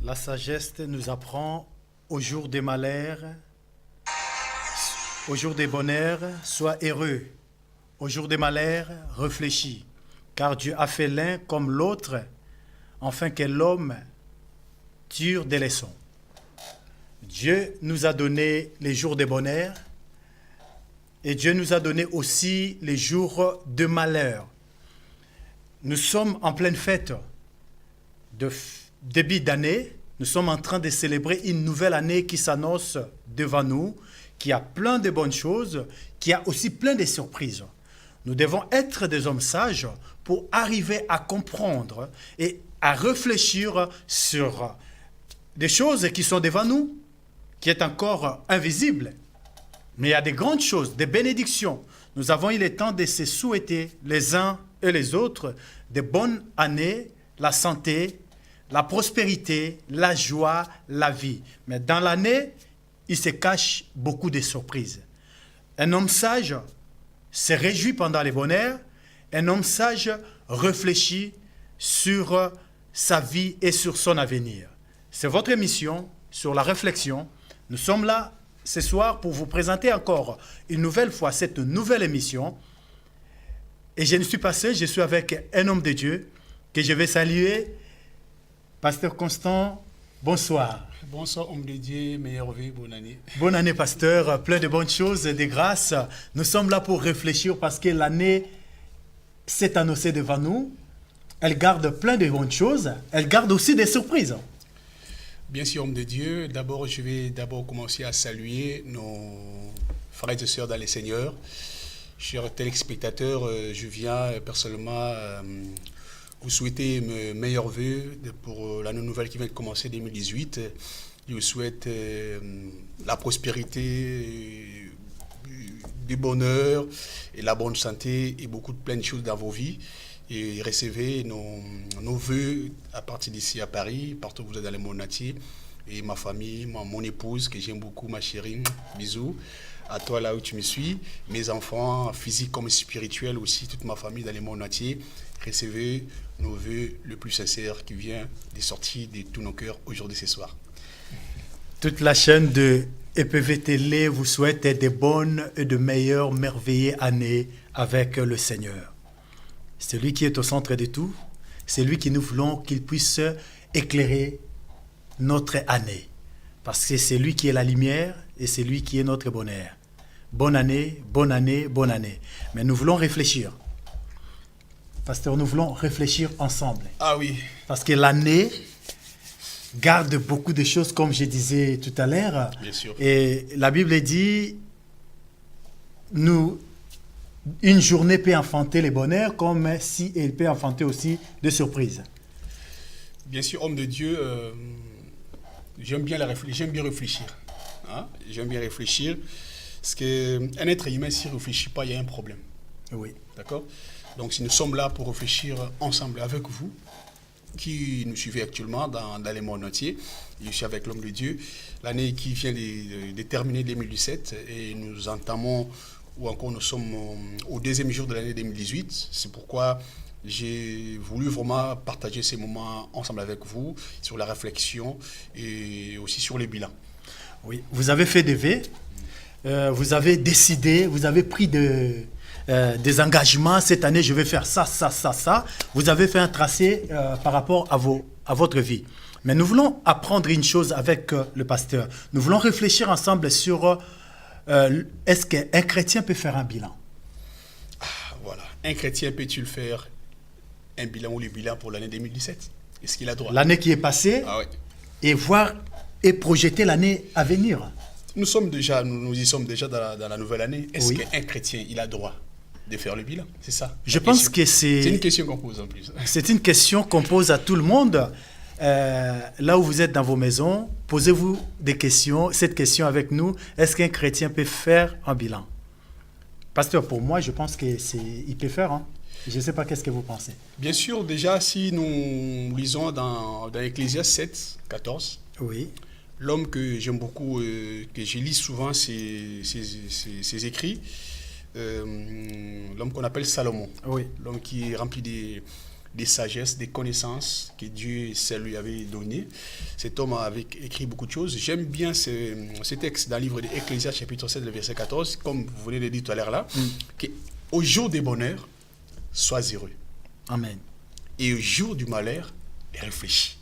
La sagesse nous apprend au jour des malheurs, au jour des bonheurs, sois heureux. Au jour des malheurs, réfléchis. Car Dieu a fait l'un comme l'autre, afin que l'homme tire des leçons. Dieu nous a donné les jours des bonheurs et Dieu nous a donné aussi les jours de malheur. Nous sommes en pleine fête de début d'année. Nous sommes en train de célébrer une nouvelle année qui s'annonce devant nous, qui a plein de bonnes choses, qui a aussi plein de surprises. Nous devons être des hommes sages pour arriver à comprendre et à réfléchir sur des choses qui sont devant nous, qui est encore invisible. Mais il y a des grandes choses, des bénédictions. Nous avons eu le temps de se souhaiter les uns et les autres de bonnes années, la santé, la prospérité, la joie, la vie. Mais dans l'année, il se cache beaucoup de surprises. Un homme sage se réjouit pendant les bonheurs. Un homme sage réfléchit sur sa vie et sur son avenir. C'est votre émission sur la réflexion. Nous sommes là ce soir pour vous présenter encore une nouvelle fois cette nouvelle émission. Et je ne suis pas seul, je suis avec un homme de Dieu que je vais saluer. Pasteur Constant, bonsoir. Bonsoir, homme de Dieu, meilleure vie, bonne année. Bonne année, pasteur. Plein de bonnes choses, de grâces. Nous sommes là pour réfléchir parce que l'année s'est annoncée devant nous. Elle garde plein de bonnes choses. Elle garde aussi des surprises. Bien sûr, homme de Dieu, d'abord, je vais commencer à saluer nos frères et sœurs dans les Seigneurs. Chers téléspectateurs, je viens personnellement vous souhaiter mes meilleurs vœux pour l'année nouvelle qui vient de commencer 2018. Je vous souhaite la prospérité, du bonheur et la bonne santé et beaucoup de pleines choses dans vos vies. Et recevez nos vœux à partir d'ici à Paris, partout où vous êtes dans le monde entier. Et ma famille, mon épouse que j'aime beaucoup, ma chérie, bisous. À toi là où tu me suis, mes enfants, physiques comme spirituels aussi, toute ma famille dans le monde entier. Recevez nos vœux le plus sincère qui vient des sorties de tous nos cœurs aujourd'hui ce soir. Toute la chaîne de EPV Télé vous souhaite de bonnes et de meilleures, merveilleuses années avec le Seigneur. C'est lui qui est au centre de tout. C'est lui qui nous voulons qu'il puisse éclairer notre année. Parce que c'est lui qui est la lumière et c'est lui qui est notre bonheur. Bonne année, bonne année, bonne année. Mais nous voulons réfléchir. Pasteur, nous voulons réfléchir ensemble. Ah oui. Parce que l'année garde beaucoup de choses, comme je disais tout à l'heure. Bien sûr. Et la Bible dit, une journée peut enfanter les bonheurs, comme si elle peut enfanter aussi des surprises. Bien sûr, homme de Dieu, j'aime bien réfléchir. Hein? J'aime bien réfléchir. Parce qu'un être humain, s'il ne réfléchit pas, il y a un problème. Oui. D'accord? Donc, si nous sommes là pour réfléchir ensemble avec vous, qui nous suivez actuellement dans les mondes entiers, je suis avec l'homme de Dieu, l'année qui vient de terminer 2017, et nous entamons, ou encore nous sommes au deuxième jour de l'année 2018. C'est pourquoi j'ai voulu vraiment partager ces moments ensemble avec vous, sur la réflexion et aussi sur les bilans. Oui, vous avez fait des vœux, vous avez décidé, vous avez pris des engagements. Cette année, je vais faire ça, ça, ça, ça. Vous avez fait un tracé par rapport à votre vie. Mais nous voulons apprendre une chose avec le pasteur. Nous voulons réfléchir ensemble sur est-ce qu'un chrétien peut faire un bilan? Voilà. Un chrétien peut-il faire un bilan ou le bilan pour l'année 2017? Est-ce qu'il a droit? L'année qui est passée, Ah ouais. Et voir et projeter l'année à venir. Nous y sommes déjà dans la nouvelle année. Est-ce qu'un chrétien, il a droit de faire le bilan? C'est ça. Je pense que c'est une question qu'on pose en plus. C'est une question qu'on pose à tout le monde. Là où vous êtes dans vos maisons, posez-vous des questions. Cette question avec nous, est-ce qu'un chrétien peut faire un bilan? Pasteur, pour moi, je pense qu'il peut faire. Hein. Je ne sais pas qu'est-ce que vous pensez. Bien sûr, déjà, si nous lisons dans Ecclésiaste 7, 14, oui. L'homme que j'aime beaucoup, que je lis souvent ses écrits, l'homme qu'on appelle Salomon, oui. L'homme qui est rempli des sagesses, des connaissances que Dieu lui avait données. Cet homme avait écrit beaucoup de choses. J'aime bien ce texte dans le livre d'Ecclésiaste, chapitre 7, le verset 14, comme vous venez de le dire tout à l'heure là, qu'au jour des bonheurs, sois heureux. Amen. Et au jour du malheur, réfléchis.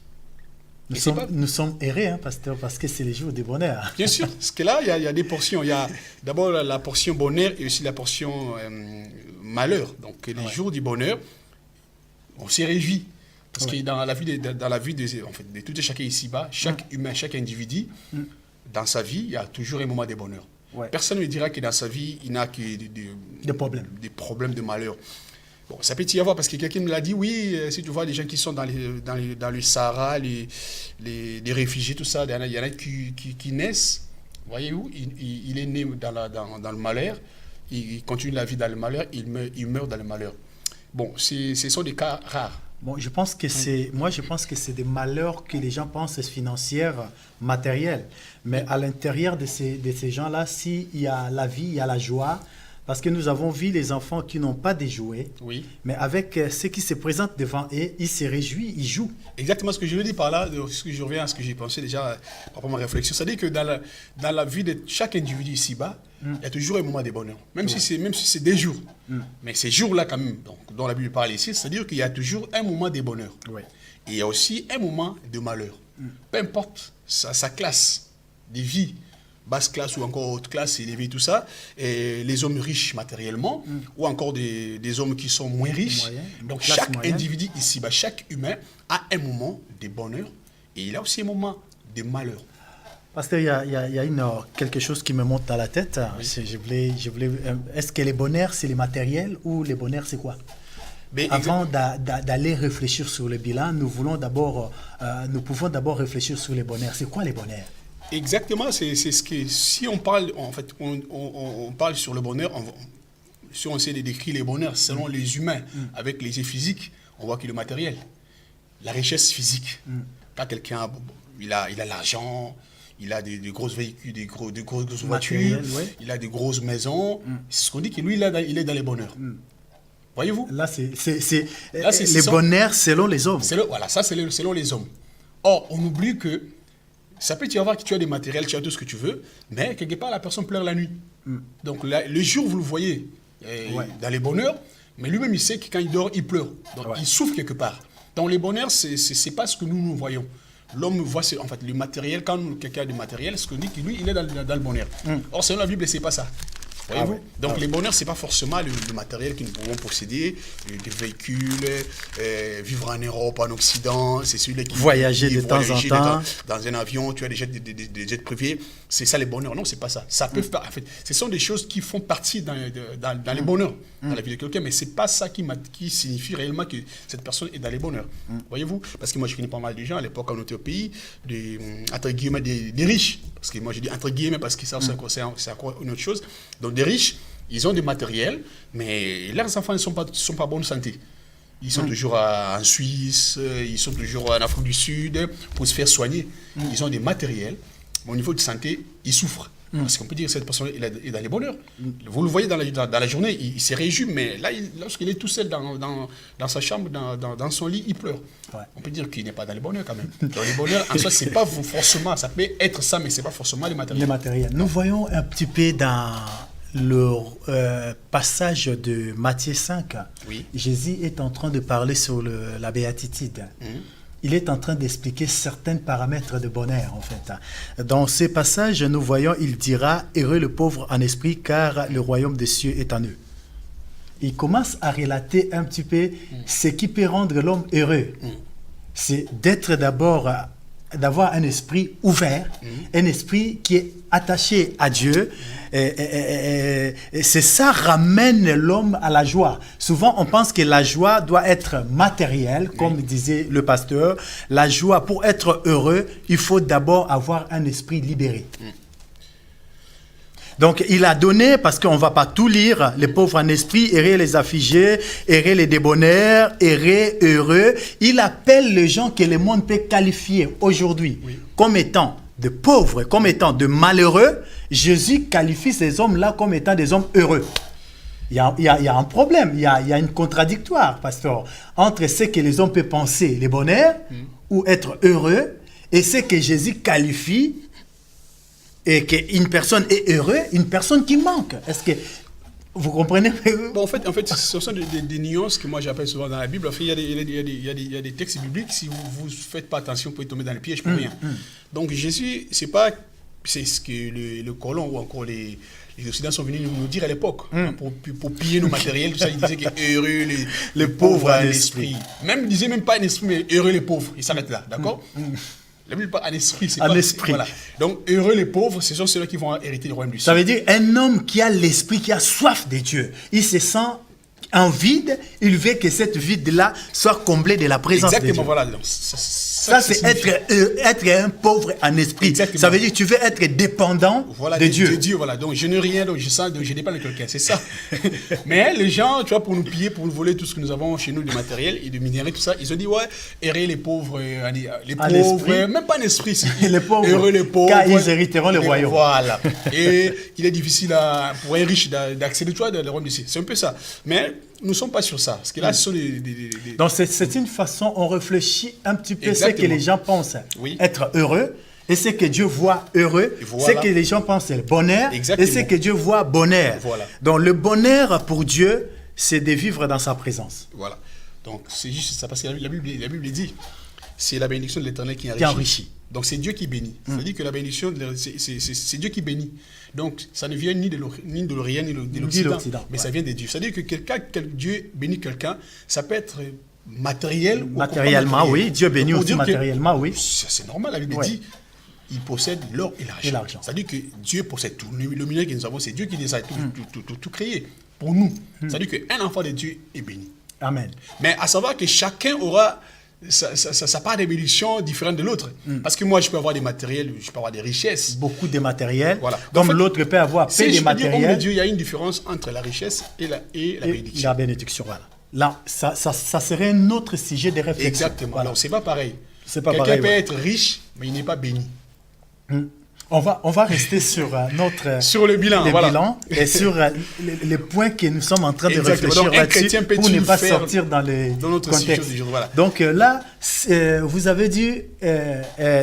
Nous sommes errés, hein, pasteur, parce que c'est les jours des bonheurs. Bien sûr, parce que là, il y a des portions. Il y a d'abord la portion bonheur et aussi la portion malheur. Donc, les jours du bonheur, on s'est réjouit. Parce que dans la vie de tout et chacun ici-bas, chaque humain, chaque individu, dans sa vie, il y a toujours un moment de bonheur. Ouais. Personne ne dira que dans sa vie, il n'a que des problèmes de malheur. Bon, ça peut y avoir parce que quelqu'un me l'a dit, oui, si tu vois les gens qui sont dans le Sahara, les réfugiés, tout ça, il y en a qui naissent, voyez-vous, il est né dans le malheur, il continue la vie dans le malheur, il meurt dans le malheur. Bon, ce sont des cas rares. Bon, je pense que c'est des malheurs que les gens pensent financières, matérielles. Mais à l'intérieur de ces gens-là, s'il y a la vie, il y a la joie. Parce que nous avons vu les enfants qui n'ont pas de jouets, mais avec ce qui se présente devant eux, ils se réjouissent, ils jouent. Exactement ce que je veux dire par là, je reviens à ce que j'ai pensé déjà par ma réflexion. C'est-à-dire que dans la vie de chaque individu ici-bas, il y a toujours un moment de bonheur, même si c'est des jours. Mais ces jours-là, quand même, dont la Bible parle ici, c'est-à-dire qu'il y a toujours un moment de bonheur. Et il y a aussi un moment de malheur. Peu importe sa classe de vie, basse classe ou encore haute classe, élevé, tout ça, et les hommes riches matériellement, ou encore des hommes qui sont moins riches. Donc chaque individu ici, chaque humain a un moment de bonheur et il a aussi un moment de malheur. Pasteur, il y a quelque chose qui me monte à la tête. Je voulais, est-ce que les bonheurs, c'est les matériels ou les bonheurs, c'est quoi? Avant d'aller réfléchir sur le bilan, nous pouvons d'abord réfléchir sur les bonheurs. C'est quoi les bonheurs? Exactement, c'est ce que, si on parle, en fait, on parle sur le bonheur, si on essaie de décrire les bonheurs selon les humains, avec les yeux physiques, on voit qu'il y a le matériel, la richesse physique. Quand quelqu'un, il a l'argent, il a des grosses véhicules, des grosses voitures, il a des grosses maisons, c'est ce qu'on dit que lui, il est dans les bonheurs. Voyez-vous? Là, c'est les bonheurs selon les hommes. Voilà, ça c'est selon les hommes. Or, on oublie que ça peut y avoir que tu as des matériels, tu as tout ce que tu veux, mais quelque part, la personne pleure la nuit. Donc, le jour, vous le voyez dans les bonheurs, mais lui-même, il sait que quand il dort, il pleure. Donc, il souffre quelque part. Dans les bonheurs, c'est pas ce que nous voyons. L'homme voit, en fait, le matériel. Quand quelqu'un a du matériel, ce qu'on dit que lui, il est dans le bonheur. Or, selon la Bible, c'est pas ça. Donc, les bonheurs, ce n'est pas forcément le matériel que nous pouvons posséder, des véhicules, vivre en Europe, en Occident, c'est celui qui voyager de temps en temps. Dans un avion, tu as des jets privés. C'est ça les bonheurs. Non, c'est pas ça. Ça peut en fait, ce sont des choses qui font partie dans les bonheurs, dans la vie de quelqu'un, mais c'est pas ça qui signifie réellement que cette personne est dans les bonheurs. Voyez-vous? Parce que moi, je connais pas mal de gens à l'époque, on était au pays, entre guillemets, des riches. Parce que moi, je dis entre guillemets, parce que ça, c'est encore une autre chose. Donc, des riches, ils ont du matériel, mais leurs enfants ne sont pas en bonne santé. Ils sont toujours en Suisse, ils sont toujours en Afrique du Sud pour se faire soigner. Ils ont des matériels, mais au niveau de santé, ils souffrent. Parce qu'on peut dire que cette personne est dans les bonheurs. Vous le voyez dans la journée, il se réjouit, mais là, lorsqu'il est tout seul dans sa chambre, dans son lit, il pleure. On peut dire qu'il n'est pas dans les bonheurs quand même. Dans les bonheurs, en soi, c'est pas forcément, ça peut être ça, mais c'est pas forcément les matériels. Les matériels. Nous voyons un petit peu dans le passage de Matthieu 5. Jésus est en train de parler sur la béatitude. Il est en train d'expliquer certains paramètres de bonheur, en fait. Dans ces passages, nous voyons, il dira « Heureux le pauvre en esprit, car le royaume des cieux est en eux. » Il commence à relater un petit peu ce qui peut rendre l'homme heureux. C'est d'être d'abord, d'avoir un esprit ouvert, un esprit qui est attaché à Dieu. Et c'est ça ramène l'homme à la joie. Souvent, on pense que la joie doit être matérielle, comme disait le pasteur. La joie, pour être heureux, il faut d'abord avoir un esprit libéré. Donc, il a donné, parce qu'on ne va pas tout lire, les pauvres en esprit, heureux les affligés, heureux les débonnaires, heureux. Il appelle les gens que le monde peut qualifier aujourd'hui comme étant de pauvres, comme étant de malheureux. Jésus qualifie ces hommes-là comme étant des hommes heureux. il y a un problème, il y a une contradictoire, pasteur, entre ce que les hommes peuvent penser, le bonheur, ou être heureux, et ce que Jésus qualifie, et qu'une personne est heureuse, une personne qui manque. Est-ce que vous comprenez? Bon, en fait, ce sont des nuances que moi j'appelle souvent dans la Bible. En fait, il y a des textes bibliques, si vous ne faites pas attention, vous pouvez tomber dans le piège pour rien. Donc Jésus, c'est ce que le colon ou encore les Occidentaux sont venus nous dire à l'époque, pour piller nos matériels, tout ça. Ils disaient que heureux les pauvres à l'esprit. Même, ils disaient même pas un esprit, mais heureux les pauvres. Ils s'arrêtent là, d'accord? La Bible parle en esprit, c'est en pas esprit. Voilà. Donc, heureux les pauvres, ce sont ceux-là qui vont hériter du royaume du ciel. Ça veut dire un homme qui a l'esprit, qui a soif de Dieu. Il se sent en vide, il veut que cette vide-là soit comblée de la présence de Dieu. Exactement, voilà. Donc, ça c'est être un pauvre en esprit. Exactement. Ça veut dire que tu veux être dépendant voilà, de Dieu. De Dieu, voilà. Donc, je n'ai rien, donc je sens, donc je dépends de quelqu'un, c'est ça. Mais les gens, tu vois, pour nous piller, pour nous voler tout ce que nous avons chez nous, de matériel et de minerais, tout ça, ils ont dit, ouais, errer les pauvres, même pas en esprit. Les pauvres, heureux les pauvres. Car ils hériteront le royaume. Voilà. Et il est difficile pour un riche d'accéder, tu vois, dans le royaume du ciel. C'est un peu ça. Mais nous ne sommes pas sur ça. Parce que là, ce sont Donc, c'est une façon, on réfléchit un petit peu Exactement. ce que les gens pensent être heureux, et ce que Dieu voit heureux, voilà. ce que les gens pensent le bonheur, Exactement. et ce que Dieu voit bonheur. Voilà. Donc, le bonheur pour Dieu, c'est de vivre dans sa présence. Voilà. Donc, c'est juste ça, parce que la Bible dit, c'est la bénédiction de l'Éternel qui enrichit. Donc, c'est Dieu qui bénit. C'est-à-dire que la bénédiction, c'est Dieu qui bénit. Donc, ça ne vient ni de l'Orient, ni de l'Occident, mais ça vient de Dieu. C'est-à-dire que Dieu bénit quelqu'un, ça peut être matériel ou matériellement, oui. Dieu bénit aussi matériellement, oui. C'est normal, la Bible dit, il possède l'or et l'argent. C'est-à-dire que Dieu possède tout. Le minerai que nous avons, c'est Dieu qui les a tout créé pour nous. C'est-à-dire qu'un enfant de Dieu est béni. Amen. Mais à savoir que chacun aura sa part de bénédiction différente de l'autre. Parce que moi, je peux avoir des matériels, je peux avoir des richesses. Beaucoup de matériel. Voilà. Comme en fait, l'autre peut avoir peu de matériel. Homme de Dieu, il y a une différence entre la richesse et la bénédiction. La bénédiction, voilà. Là, ça serait un autre sujet de réflexion. Exactement. Voilà. Alors, c'est pas pareil. Quelqu'un peut être riche, mais il n'est pas béni. On va rester sur notre sur le bilan, bilan et sur les points que nous sommes en train de réfléchir là-dessus pour ne pas sortir dans notre contexte. Du jour, voilà. Donc là, vous avez dit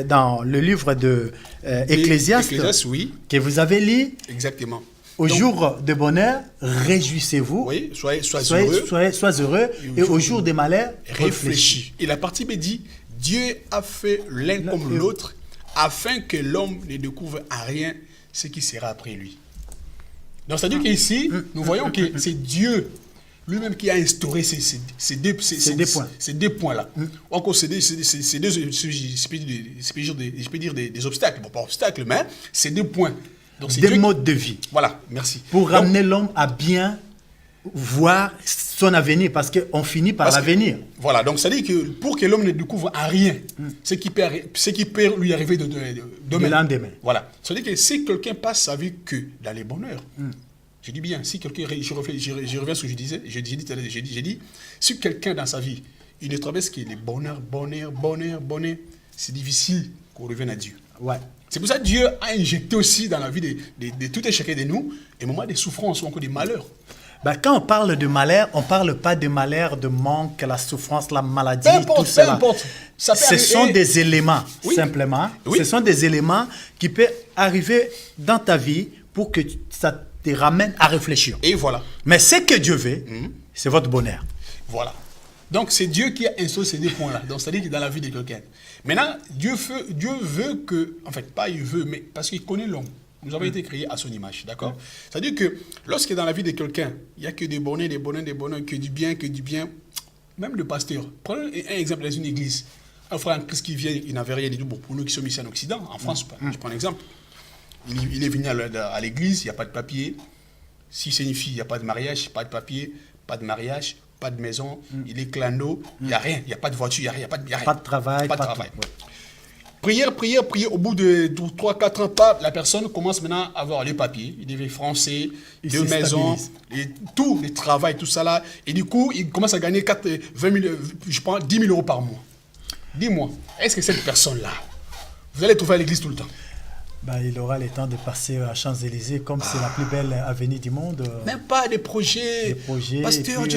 dans le livre de Ecclésiaste oui. que vous avez lu. Exactement. Au jour de bonheur, réjouissez-vous. Oui, soyez heureux. Et au jour de malheur, réfléchis. Et la partie B dit, Dieu a fait l'un comme l'autre, afin que l'homme ne découvre à rien ce qui sera après lui. Donc, c'est-à-dire qu'ici, nous voyons que c'est Dieu lui-même qui a instauré ces deux points-là. Encore, c'est deux, je peux dire des obstacles. Bon, pas obstacles, mais c'est 2 points. Donc, des modes de vie. Voilà, merci. Pour ramener l'homme à bien voir son avenir, parce qu'on finit par l'avenir. Voilà, donc ça dit que pour que l'homme ne découvre à rien ce qui peut lui arriver de demain. Voilà, ça dit que si quelqu'un passe sa vie que dans les bonheurs, je dis bien, si quelqu'un, je reviens à ce que je disais, j'ai dit, si quelqu'un dans sa vie, il ne traverse que les bonheurs, c'est difficile qu'on revienne à Dieu. Ouais. C'est pour ça que Dieu a injecté aussi dans la vie de tout et chacun de nous des moments de souffrance ou encore des malheurs. Ben, quand on parle de malheur, on ne parle pas de malheur, de manque, la souffrance, la maladie, tout cela. Peu importe. Ce sont des éléments, simplement. Oui. Ce sont des éléments qui peuvent arriver dans ta vie pour que ça te ramène à réfléchir. Et voilà. Mais ce que Dieu veut, c'est votre bonheur. Voilà. Donc, c'est Dieu qui a instauré ces 2 points-là. Donc, c'est-à-dire que dans la vie de quelqu'un. Maintenant, Dieu veut que... En fait, pas il veut, mais parce qu'il connaît l'homme. Nous avons été créés à son image, d'accord? C'est-à-dire que lorsque dans la vie de quelqu'un, il n'y a que des bonheurs, que du bien, même le pasteur. Prenons un exemple dans une église. Un frère en Christ qui vient, il n'avait rien du tout. Bon, pour nous qui sommes ici en Occident, en France, je prends un exemple. Il est venu à l'église, il n'y a pas de papier. Si c'est une fille, il n'y a pas de mariage, pas de papier, pas de mariage, pas de maison. Il est clando, il n'y a rien, il n'y a pas de voiture, il n'y a rien. Pas de travail. Pas de travail. Prière. Au bout de 3-4 ans, la personne commence maintenant à avoir les papiers. Il devient français, 2 maisons, tout, le travail, tout ça là. Et du coup, il commence à gagner 20 000, je pense, 10 000 euros par mois. Dis-moi, est-ce que cette personne-là, vous allez trouver à l'église tout le temps? Ben, il aura le temps de passer à Champs-Élysées comme c'est la plus belle avenue du monde. Même pas des projets. Pasteur, puis,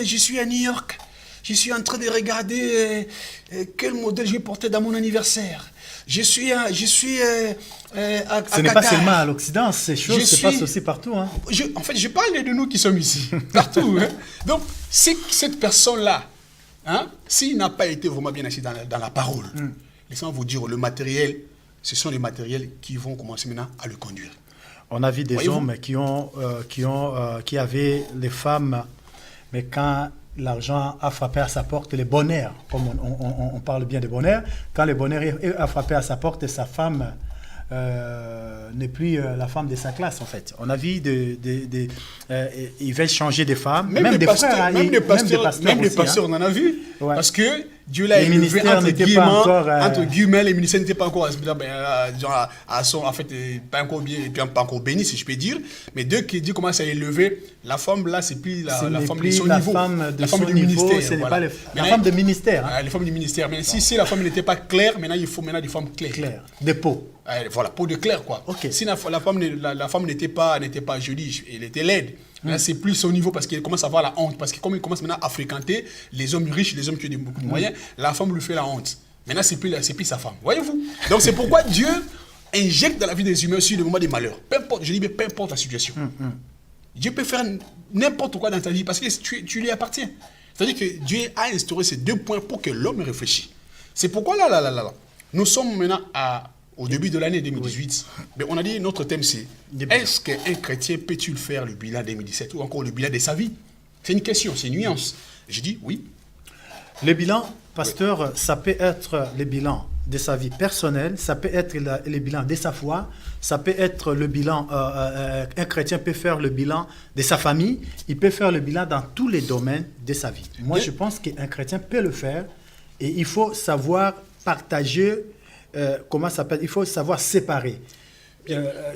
je suis à New York. Je suis en train de regarder quel modèle je vais porter dans mon anniversaire. Je suis à ce n'est pas Qatar. seulement à l'Occident, ces choses se passent aussi partout. Hein. En fait, je parle de nous qui sommes ici, partout. Hein. Donc, cette personne-là, hein, s'il n'a pas été vraiment bien assis dans la parole, laissez-moi vous dire, le matériel, ce sont les matériels qui vont commencer maintenant à le conduire. On a vu des hommes qui avaient les femmes, mais quand l'argent a frappé à sa porte, le bonheur, comme on parle bien de bonheur, quand le bonheur a frappé à sa porte, sa femme n'est plus la femme de sa classe, en fait. On a vu ils veulent changer de femme, même des pasteurs, frères, même des pasteurs, on en a vu, ouais. Parce que Dieu l'a élevé entre guillemets, les ministères n'étaient pas encore en fait, pas encore bénis, si je peux dire, mais dès que Dieu commence à élever, la femme là, c'est plus la femme de son niveau, la femme du ministère, ce n'est pas la femme de ministère. Hein. La femme du ministère, mais si la femme n'était pas claire, maintenant il faut des femmes claires. Des peaux. Voilà, peau de clair, quoi. Okay. Si la femme n'était pas jolie, elle était laide. Là, c'est plus son niveau parce qu'elle commence à avoir la honte. Parce que comme il commence maintenant à fréquenter les hommes riches, les hommes qui ont beaucoup de moyens, la femme lui fait la honte. Maintenant, c'est plus sa femme. Voyez-vous? Donc, c'est pourquoi Dieu injecte dans la vie des humains aussi le moment des malheurs. Peu importe, je dis bien, peu importe la situation. Dieu peut faire n'importe quoi dans ta vie parce que tu lui appartiens. C'est-à-dire que Dieu a instauré ces deux points pour que l'homme réfléchisse. C'est pourquoi là, nous sommes maintenant au début de l'année 2018, mais on a dit notre thème c'est est-ce qu'un chrétien peut-il faire le bilan 2017 ou encore le bilan de sa vie? C'est une question, c'est une nuance. Je dis oui. Le bilan, pasteur, ça peut être le bilan de sa vie personnelle, ça peut être le bilan de sa foi, ça peut être le bilan, un chrétien peut faire le bilan de sa famille, il peut faire le bilan dans tous les domaines de sa vie. Moi, je pense qu'un chrétien peut le faire et il faut savoir partager. Il faut savoir séparer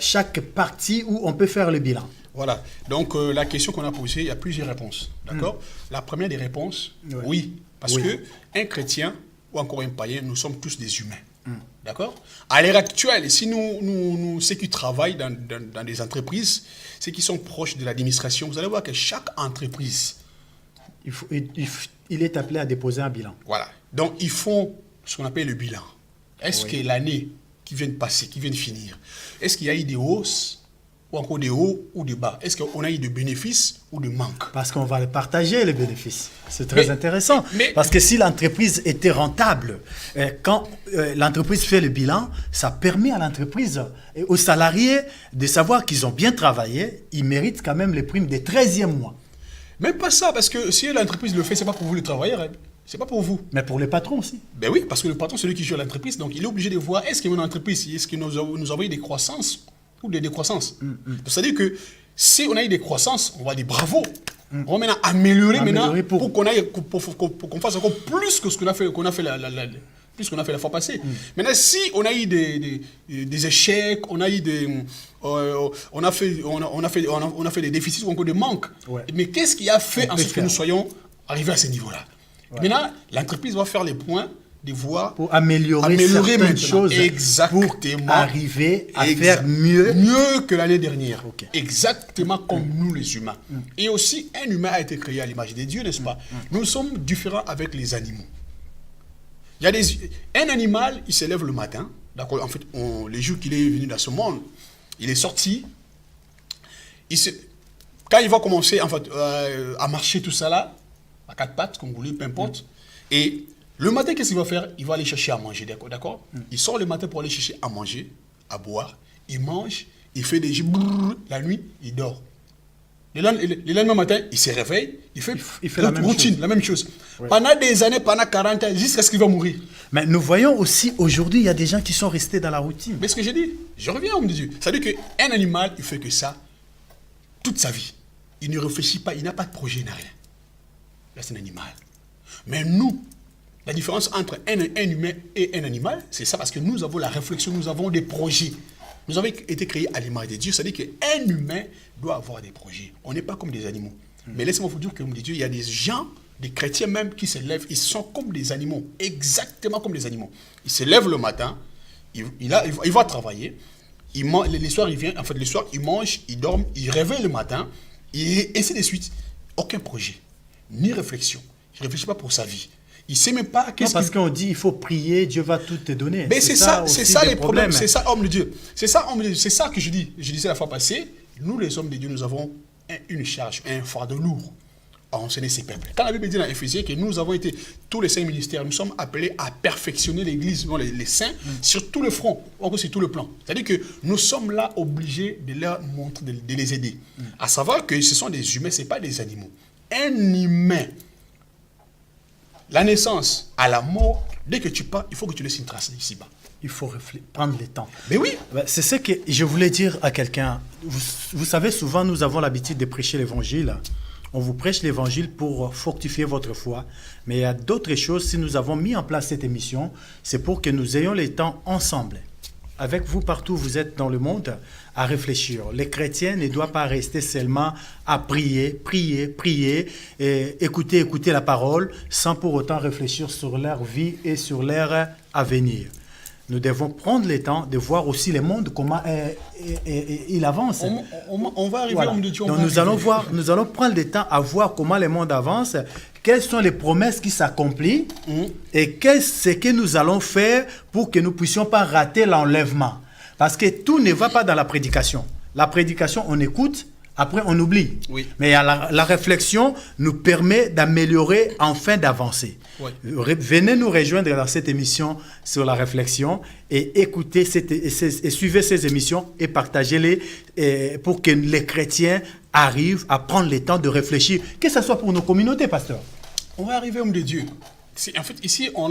chaque partie où on peut faire le bilan. Voilà. Donc, la question qu'on a posée, il y a plusieurs réponses. D'accord? La première des réponses, oui. Parce qu'un chrétien ou encore un païen, nous sommes tous des humains. D'accord? À l'heure actuelle, si ceux qui travaillent dans des entreprises, ceux qui sont proches de l'administration, vous allez voir que chaque entreprise... il est appelé à déposer un bilan. Voilà. Donc, ils font ce qu'on appelle le bilan. Est-ce que l'année qui vient de passer, qui vient de finir, est-ce qu'il y a eu des hausses ou encore des hauts ou des bas? Est-ce qu'on a eu des bénéfices ou des manques? Parce qu'on va les partager, les bénéfices. C'est très intéressant. Parce que si l'entreprise était rentable, quand l'entreprise fait le bilan, ça permet à l'entreprise et aux salariés de savoir qu'ils ont bien travaillé. Ils méritent quand même les primes des 13e mois. Même pas ça, parce que si l'entreprise le fait, ce n'est pas pour vous les travailleurs. C'est pas pour vous. Mais pour les patrons aussi. Ben oui, parce que le patron, c'est lui qui gère l'entreprise. Donc, il est obligé de voir est-ce que mon entreprise, est-ce que nous avons eu des croissances ou des décroissances. C'est-à-dire que si on a eu des croissances, on va dire bravo. On va maintenant améliorer pour qu'on fasse encore plus que ce qu'on a fait, plus qu'on a fait la fois passée. Maintenant, si on a eu des échecs, on a eu on a fait des déficits ou encore des manques. Mais qu'est-ce qui a fait en sorte que nous soyons arrivés à ce niveau-là? Maintenant, l'entreprise va faire les points de voir pour améliorer certaines choses. Exactement. Pour arriver à faire mieux que l'année dernière. Exactement comme nous les humains. Et aussi, un humain a été créé à l'image de Dieu, n'est-ce pas? Nous sommes différents avec les animaux. Un animal, il se lève le matin. D'accord. En fait, les jours qu'il est venu dans ce monde, il est sorti. Quand il va commencer en fait, à marcher tout ça là, à quatre pattes, comme vous voulez, peu importe. Et le matin, qu'est-ce qu'il va faire? Il va aller chercher à manger, d'accord? Il sort le matin pour aller chercher à manger, à boire. Il mange, il fait des jeux. La nuit, il dort. Le lendemain matin, il se réveille, il fait la même routine, la même chose. Pendant des années, pendant 40 ans, jusqu'à ce qu'il va mourir. Mais nous voyons aussi, aujourd'hui, il y a des gens qui sont restés dans la routine. Mais ce que j'ai dit, je reviens, homme de Dieu. C'est-à-dire qu'un animal, il fait que ça toute sa vie. Il ne réfléchit pas, il n'a pas de projet, il n'a rien. Là, c'est un animal. Mais nous, la différence entre un humain et un animal, c'est ça, parce que nous avons la réflexion, nous avons des projets. Nous avons été créés à l'image de Dieu. C'est-à-dire qu'un humain doit avoir des projets. On n'est pas comme des animaux. Mais laissez-moi vous dire que, comme dit Dieu, il y a des gens, des chrétiens même, qui se lèvent, ils sont comme des animaux. Exactement comme des animaux. Ils se lèvent le matin, il va travailler. les soirs, il vient, en fait, les soirs, il mange, il dort, il réveille le matin, et ainsi de suite. Aucun projet, ni réflexion. Il ne réfléchit pas pour sa vie. Il ne sait même pas qu'est-ce parce qu'on dit il faut prier, Dieu va tout te donner. Mais c'est ça les problèmes. C'est ça, homme de Dieu. C'est ça, homme de Dieu. C'est ça que je dis. Je disais la fois passée, nous les hommes de Dieu, nous avons une charge, un fardeau lourd à enseigner ces peuples. Quand la Bible dit dans Éphésiens que nous avons été, tous les saints ministères, nous sommes appelés à perfectionner l'Église, les saints, sur tout le front, encore sur tout le plan. C'est-à-dire que nous sommes là obligés de leur montrer, de les aider. À savoir que ce sont des humains, ce n'est pas des animaux. Un humain, la naissance à la mort, dès que tu pars, il faut que tu laisses une trace ici-bas. Il faut prendre le temps. Mais oui. C'est ce que je voulais dire à quelqu'un. Vous savez, souvent, nous avons l'habitude de prêcher l'évangile. On vous prêche l'évangile pour fortifier votre foi. Mais il y a d'autres choses. Si nous avons mis en place cette émission, c'est pour que nous ayons le temps ensemble, avec vous partout où vous êtes dans le monde, à réfléchir. Les chrétiens ne doivent pas rester seulement à prier, et écouter la parole, sans pour autant réfléchir sur leur vie et sur leur avenir. Nous devons prendre le temps de voir aussi le monde, comment il avance. On va arriver au milieu. Donc nous allons prendre le temps à voir comment le monde avance, quelles sont les promesses qui s'accomplissent et qu'est-ce que nous allons faire pour que nous ne puissions pas rater l'enlèvement. Parce que tout ne va pas dans la prédication. La prédication, on écoute, après on oublie. Oui. Mais la réflexion nous permet d'améliorer, enfin d'avancer. Oui. Venez nous rejoindre dans cette émission sur la réflexion et écoutez et suivez ces émissions et partagez-les pour que les chrétiens arrivent à prendre le temps de réfléchir, que ce soit pour nos communautés, pasteur. On va arriver au homme de Dieu. En fait, ici, on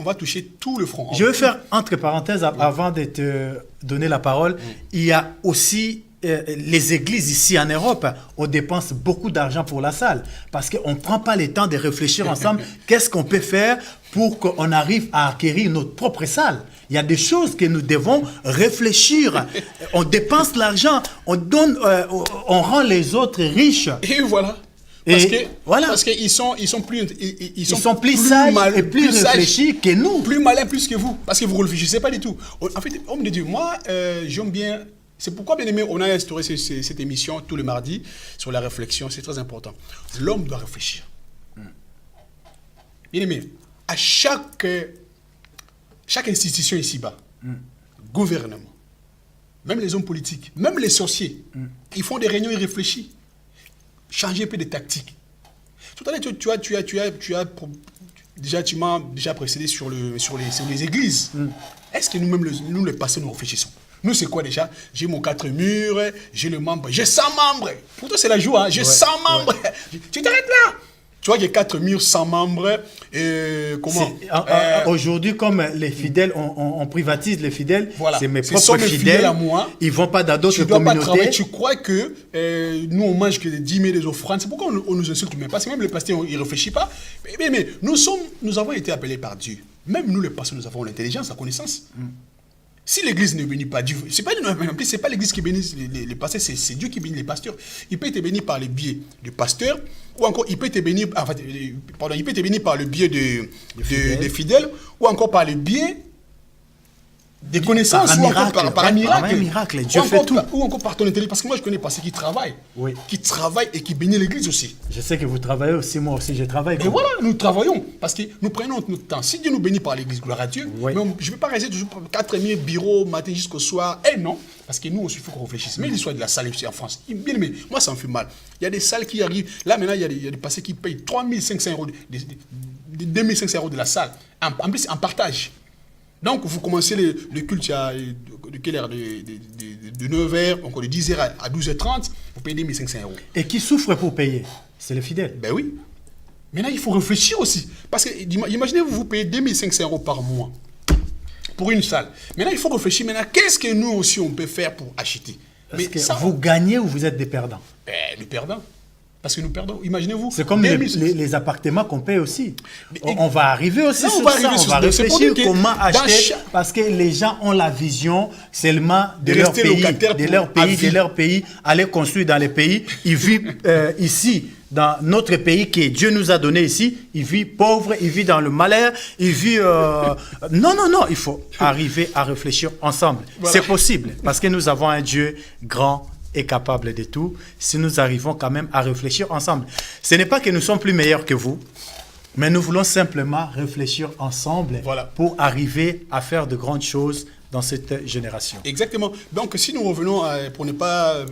va toucher tout le front. Je vais faire entre parenthèses avant de te donner la parole. Il y a aussi les églises ici en Europe, on dépense beaucoup d'argent pour la salle parce qu'on ne prend pas le temps de réfléchir ensemble. Qu'est-ce qu'on peut faire pour qu'on arrive à acquérir notre propre salle? Il y a des choses que nous devons réfléchir. On dépense l'argent, on donne, on rend les autres riches. Et voilà. Parce qu'ils sont plus sages et plus réfléchis que nous. Plus malins plus que vous. Parce que vous ne réfléchissez pas du tout. En fait, homme de Dieu, moi, j'aime bien. C'est pourquoi, bien aimé, on a instauré cette émission tous les mardis sur la réflexion. C'est très important. L'homme doit réfléchir. Bien aimé, à chaque institution ici-bas, gouvernement, même les hommes politiques, même les sorciers, ils font des réunions, ils réfléchissent. Changer un peu de tactique. Tout à l'heure, tu m'as déjà précédé sur les églises. Est-ce que nous-mêmes, nous les pasteurs, nous réfléchissons? Nous, c'est quoi déjà? J'ai mon 4 murs, j'ai le membre, j'ai 100 membres. Pour toi, c'est la joie, hein? J'ai 100 membres. Tu t'arrêtes là. Tu vois, il y a 4 murs, 100 membres. Aujourd'hui, comme les fidèles, on privatise les fidèles, voilà. C'est mes propres fidèles. À moi. Ils ne vont pas dans d'autres communautés. Tu crois que nous, on mange que des 10 000 des offrandes. C'est pourquoi on nous insulte même. Parce que même les pasteurs, ils ne réfléchissent pas. Mais nous avons été appelés par Dieu. Même nous, les pasteurs, nous avons l'intelligence, la connaissance. Si l'église ne bénit pas Dieu, c'est pas l'église qui bénit les pasteurs, c'est Dieu qui bénit les pasteurs. Il peut être béni par le biais du pasteur, ou encore il peut être béni, il peut être béni par le biais des fidèles, ou encore par le biais des connaissances, par un miracle. Dieu fait tout. Ou encore par ton intelligence. Parce que moi, je connais des pasteurs qui travaillent. Qui travaillent et qui bénissent l'église aussi. Je sais que vous travaillez aussi, moi aussi, je travaille. Mais voilà, nous travaillons. Parce que nous prenons notre temps. Si Dieu nous bénit par l'église, gloire à Dieu. Mais je ne vais pas rester toujours 4 000 bureaux, matin jusqu'au soir. Non. Parce que nous aussi, il faut qu'on réfléchisse. Même l'histoire de la salle ici en France. Bien aimé, moi, ça me fait mal. Il y a des salles qui arrivent. Là, maintenant, il y a des pasteurs qui payent 3 500 euros, 2 500 euros de la salle. En plus, en partage. Donc, vous commencez le culte à de quelle heure? De 9h, encore de 10h à 12h30, vous payez 2 500 euros. Et qui souffre pour payer? C'est les fidèles. Ben oui. Maintenant, il faut réfléchir aussi. Parce que, imaginez-vous, vous payez 2 500 euros par mois pour une salle. Maintenant, il faut réfléchir. Maintenant, qu'est-ce que nous aussi, on peut faire pour acheter? Mais ça, vous gagnez ou vous êtes des perdants? Les perdants. Parce que nous perdons. Imaginez-vous. C'est comme les appartements qu'on paye aussi. On va arriver aussi sur ça. On va réfléchir comment acheter. Parce que les gens ont la vision seulement de leur pays, aller construire dans les pays. Ils vivent ici dans notre pays que Dieu nous a donné ici, il vit pauvre, il vit dans le malheur, il vit... Non, il faut arriver à réfléchir ensemble. Voilà. C'est possible, parce que nous avons un Dieu grand et capable de tout, si nous arrivons quand même à réfléchir ensemble. Ce n'est pas que nous sommes plus meilleurs que vous, mais nous voulons simplement réfléchir ensemble pour arriver à faire de grandes choses dans cette génération. Exactement. Donc, si nous revenons pour ne pas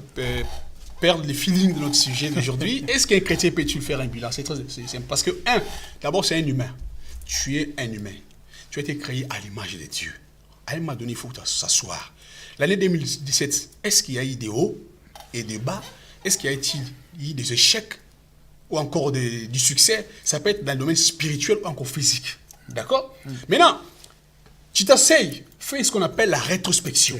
perdre le feeling de notre sujet d'aujourd'hui, est-ce qu'un chrétien peut-il faire un bilan? C'est simple. Parce que, d'abord, c'est un humain. Tu es un humain. Tu as été créé à l'image de Dieu. À un moment donné, il faut s'asseoir. L'année 2017, est-ce qu'il y a eu des hauts et des bas? Est-ce qu'il y a eu des échecs ou encore du succès? Ça peut être dans le domaine spirituel ou encore physique. D'accord? Maintenant, tu t'asseyes, fais ce qu'on appelle la rétrospection.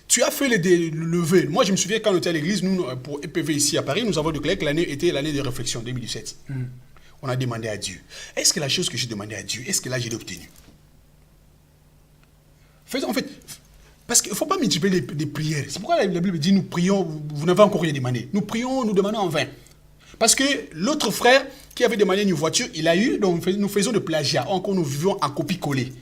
Tu as fait le lever. Moi, je me souviens quand on était à l'église, nous, pour EPV ici à Paris, nous avons déclaré que l'année était l'année de réflexion, 2017. On a demandé à Dieu. Est-ce que la chose que j'ai demandé à Dieu, est-ce que là, je l'ai obtenue? En fait, parce qu'il ne faut pas multiplier des prières. C'est pourquoi la Bible dit, nous prions, vous n'avez encore rien demandé. Nous prions, nous demandons en vain. Parce que l'autre frère qui avait demandé une voiture, il a eu, donc nous faisons de plagiat. Encore, nous vivons en copie-coller.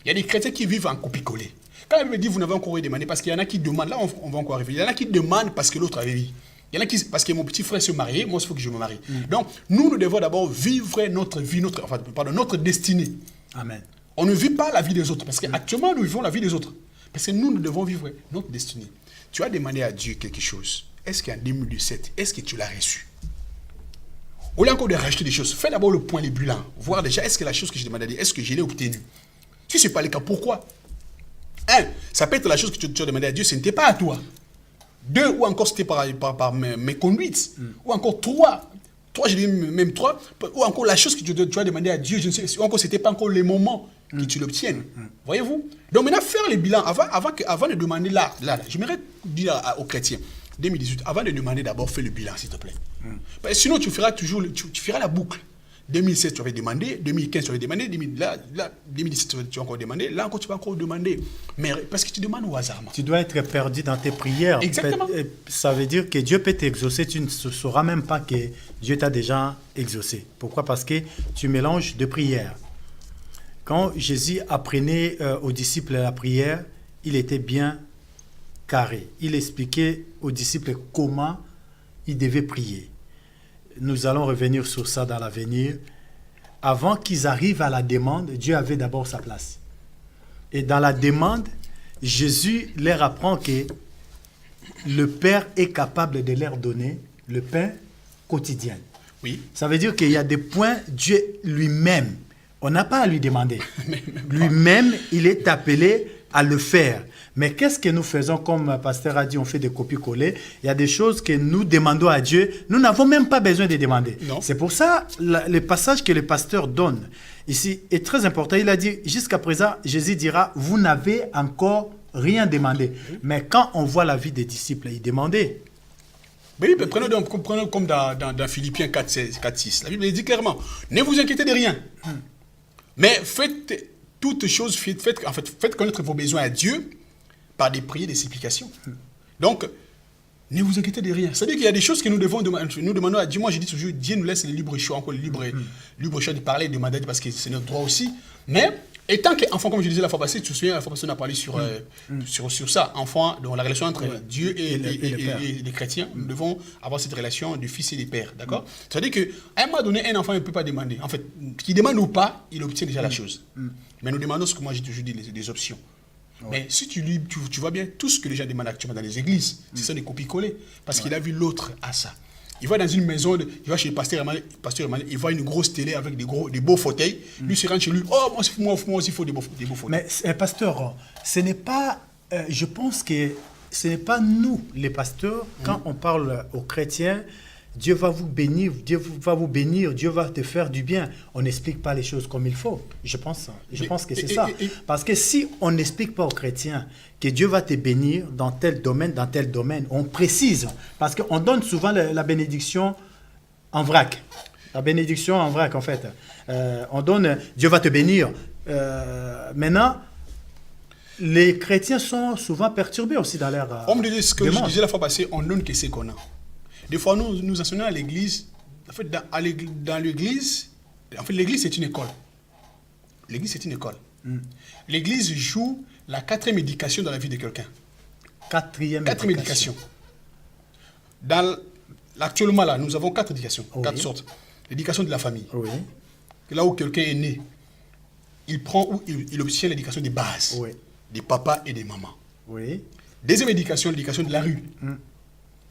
Il y a des chrétiens qui vivent en copie-coller. Quand la Bible dit, vous n'avez encore rien demandé, parce qu'il y en a qui demandent, là on va encore arriver, il y en a qui demandent parce que l'autre avait dit. Il y en a qui, parce que mon petit frère se mariait, moi il faut que je me marie. Donc, nous devons d'abord vivre notre vie, notre destinée. Amen. On ne vit pas la vie des autres, parce qu'actuellement, nous vivons la vie des autres. Parce que nous devons vivre notre destinée. Tu as demandé à Dieu quelque chose. Est-ce qu'en 2017, est-ce que tu l'as reçu? Au lieu encore de racheter des choses, fais d'abord le point, les bilans. Voir déjà, est-ce que la chose que je demandé à Dieu, est-ce que je l'ai obtenue? Si ce n'est pas le cas, pourquoi? Ça peut être la chose que tu as demandé à Dieu, ce n'était pas à toi. 2, ou encore c'était par mes conduites. Ou encore 3, je dis même 3, ou encore la chose que tu as demandé à Dieu, je ne sais, ou encore ce n'était pas encore le moment que tu l'obtiennes. Voyez-vous? Donc maintenant, faire les bilans, avant de demander là, j'aimerais dire aux chrétiens, 2018, avant de demander d'abord, fais le bilan, s'il te plaît. Parce que sinon, tu feras toujours, tu feras la boucle. 2007, tu avais demandé, 2015, tu avais demandé, 2017, tu as encore demandé, là encore, tu vas encore demander. Mais parce que tu demandes au hasard. Tu dois être perdu dans tes prières. Exactement. Ça veut dire que Dieu peut t'exaucer, tu ne sauras même pas que Dieu t'a déjà exaucé. Pourquoi? Parce que tu mélanges deux prières. Quand Jésus apprenait aux disciples la prière, il était bien carré. Il expliquait aux disciples comment ils devaient prier. Nous allons revenir sur ça dans l'avenir. Avant qu'ils arrivent à la demande, Dieu avait d'abord sa place. Et dans la demande, Jésus leur apprend que le Père est capable de leur donner le pain quotidien. Oui. Ça veut dire qu'il y a des points, Dieu lui-même, on n'a pas à lui demander. Lui-même, il est appelé à le faire. Mais qu'est-ce que nous faisons, comme le pasteur a dit, on fait des copies-coller. Il y a des choses que nous demandons à Dieu. Nous n'avons même pas besoin de demander. C'est pour ça, le passage que le pasteur donne ici est très important. Il a dit, jusqu'à présent, Jésus dira, vous n'avez encore rien demandé. Mais quand on voit la vie des disciples, ils demandaient. Oui, prenons comme dans Philippiens 4:6. La Bible dit clairement, ne vous inquiétez de rien. Mais faites toutes choses, faites connaître vos besoins à Dieu par des prières, des supplications. Donc, ne vous inquiétez de rien. C'est-à-dire qu'il y a des choses que nous devons demander. Nous demandons à Dieu. Moi, je dis toujours, Dieu nous laisse le libre choix, encore le libre choix de parler, de demander, parce que c'est notre droit aussi. Mais, étant qu'enfant, comme je disais la fois passée, tu te souviens, la fois passée, on a parlé sur ça. Enfant, dans la relation entre Dieu et les chrétiens, nous devons avoir cette relation du fils et du père. D'accord? C'est-à-dire qu'à un moment donné, un enfant ne peut pas demander. En fait, qu'il demande ou pas, il obtient déjà la chose. Mais nous demandons ce que moi j'ai toujours dit, des options. Mais si tu vois bien, tout ce que les gens demandent actuellement dans les églises, c'est ça des copies-coller. Parce qu'il a vu l'autre à ça. Il va dans une maison, il va chez le pasteur Emmanuel, il voit une grosse télé avec des beaux fauteuils. Lui, se rentre chez lui. Oh, moi aussi, il faut des beaux fauteuils. Mais pasteur, ce n'est pas, je pense que ce n'est pas nous, les pasteurs, quand on parle aux chrétiens, Dieu va vous bénir, Dieu va te faire du bien. On n'explique pas les choses comme il faut. Je pense que c'est ça. Parce que si on n'explique pas aux chrétiens que Dieu va te bénir dans tel domaine, on précise. Parce qu'on donne souvent la bénédiction en vrac. La bénédiction en vrac, en fait. On donne, Dieu va te bénir. Maintenant, les chrétiens sont souvent perturbés aussi dans leur on me disait ce que je disais la fois passée, on donne que c'est qu'on a. Des fois, nous enseignons à l'église. En fait, dans l'église, en fait, l'église, c'est une école. L'église, c'est une école. L'église joue la 4e éducation dans la vie de quelqu'un. 4e éducation. Actuellement, là, nous avons 4 éducations, 4 sortes. L'éducation de la famille. Oui. Là où quelqu'un est né, il prend ou il obtient l'éducation des bases, des papas et des mamans. Oui. Deuxième éducation, l'éducation de la rue.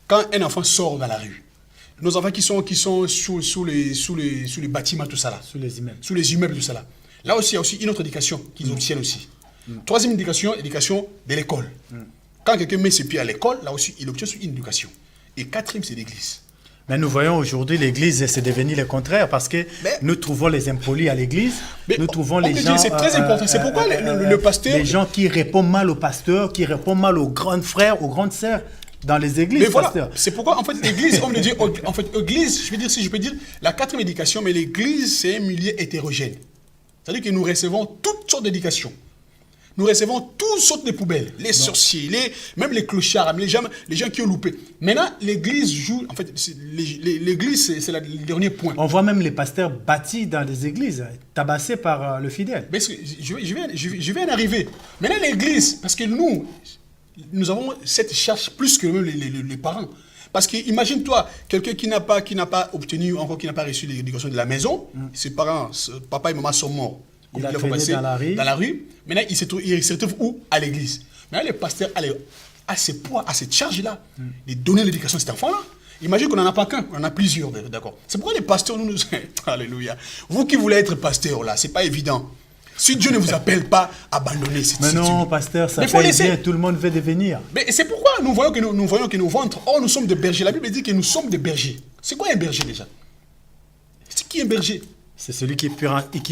Quand un enfant sort dans la rue, nos enfants qui sont sous les bâtiments, tout ça là. Sous les immeubles. Sous les immeubles, tout ça là. Là aussi, il y a aussi une autre éducation qu'ils obtiennent aussi. Troisième éducation, éducation de l'école. Quand quelqu'un met ses pieds à l'école, là aussi, il obtient une éducation. Et quatrième, c'est l'église. Mais nous voyons aujourd'hui l'église, c'est devenu le contraire parce que nous trouvons les impolis à l'église, nous trouvons les gens... C'est très important, c'est pourquoi le pasteur... Les gens qui répondent mal au pasteur, qui répondent mal aux grands frères, aux grandes sœurs dans les églises, mais voilà, pasteur. c'est pourquoi, en fait, l'église, on me dit, en fait, église, je veux dire, si je peux dire, la 4e éducation, mais l'église, c'est un milieu hétérogène. C'est-à-dire que nous recevons toutes sortes d'éducations. Nous recevons toutes sortes de poubelles, les sorciers, même les clochards, les gens qui ont loupé. Maintenant, l'église joue, en fait, l'église, c'est le dernier point. On voit même les pasteurs bâtis dans les églises, tabassés par le fidèle. Mais je vais en arriver. Maintenant, l'église, parce que nous avons cette charge plus que même les parents. Parce que imagine-toi, quelqu'un qui n'a pas obtenu, encore qui n'a pas reçu l'éducation de la maison, ses parents, papa et maman sont morts. Il a traîné dans la rue. Maintenant, il se retrouve où? À l'église. Maintenant, le pasteur a ce poids, a cette charge-là, de donner l'éducation à cet enfant-là. Imagine qu'on n'en a pas qu'un, on en a plusieurs, d'accord. C'est pourquoi les pasteurs, nous... Alléluia. Vous qui voulez être pasteur, là, c'est pas évident. Si Dieu ne vous appelle pas, abandonnez cette situation. Mais non, pasteur, ça fait bien, tout le monde veut devenir. Mais c'est pourquoi nous voyons que nos ventres, oh, nous sommes des bergers. La Bible dit que nous sommes des bergers. C'est quoi un berger déjà? C'est qui un berger? C'est celui qui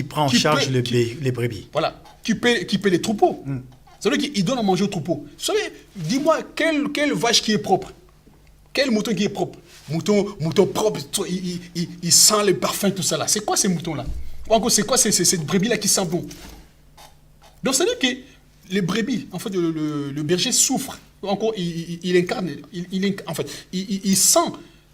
prend en charge les brebis. Voilà, qui paie les troupeaux. C'est celui qui donne à manger aux troupeaux. Vous savez, dis-moi, quelle vache qui est propre? Quel mouton qui est propre? Mouton propre, il sent le parfum, tout ça là. C'est quoi ces moutons-là? Ou encore, c'est quoi cette brebis-là qui sent bon? Donc, c'est-à-dire que les brebis, en fait, le berger souffre. Encore, il incarne, en fait, il sent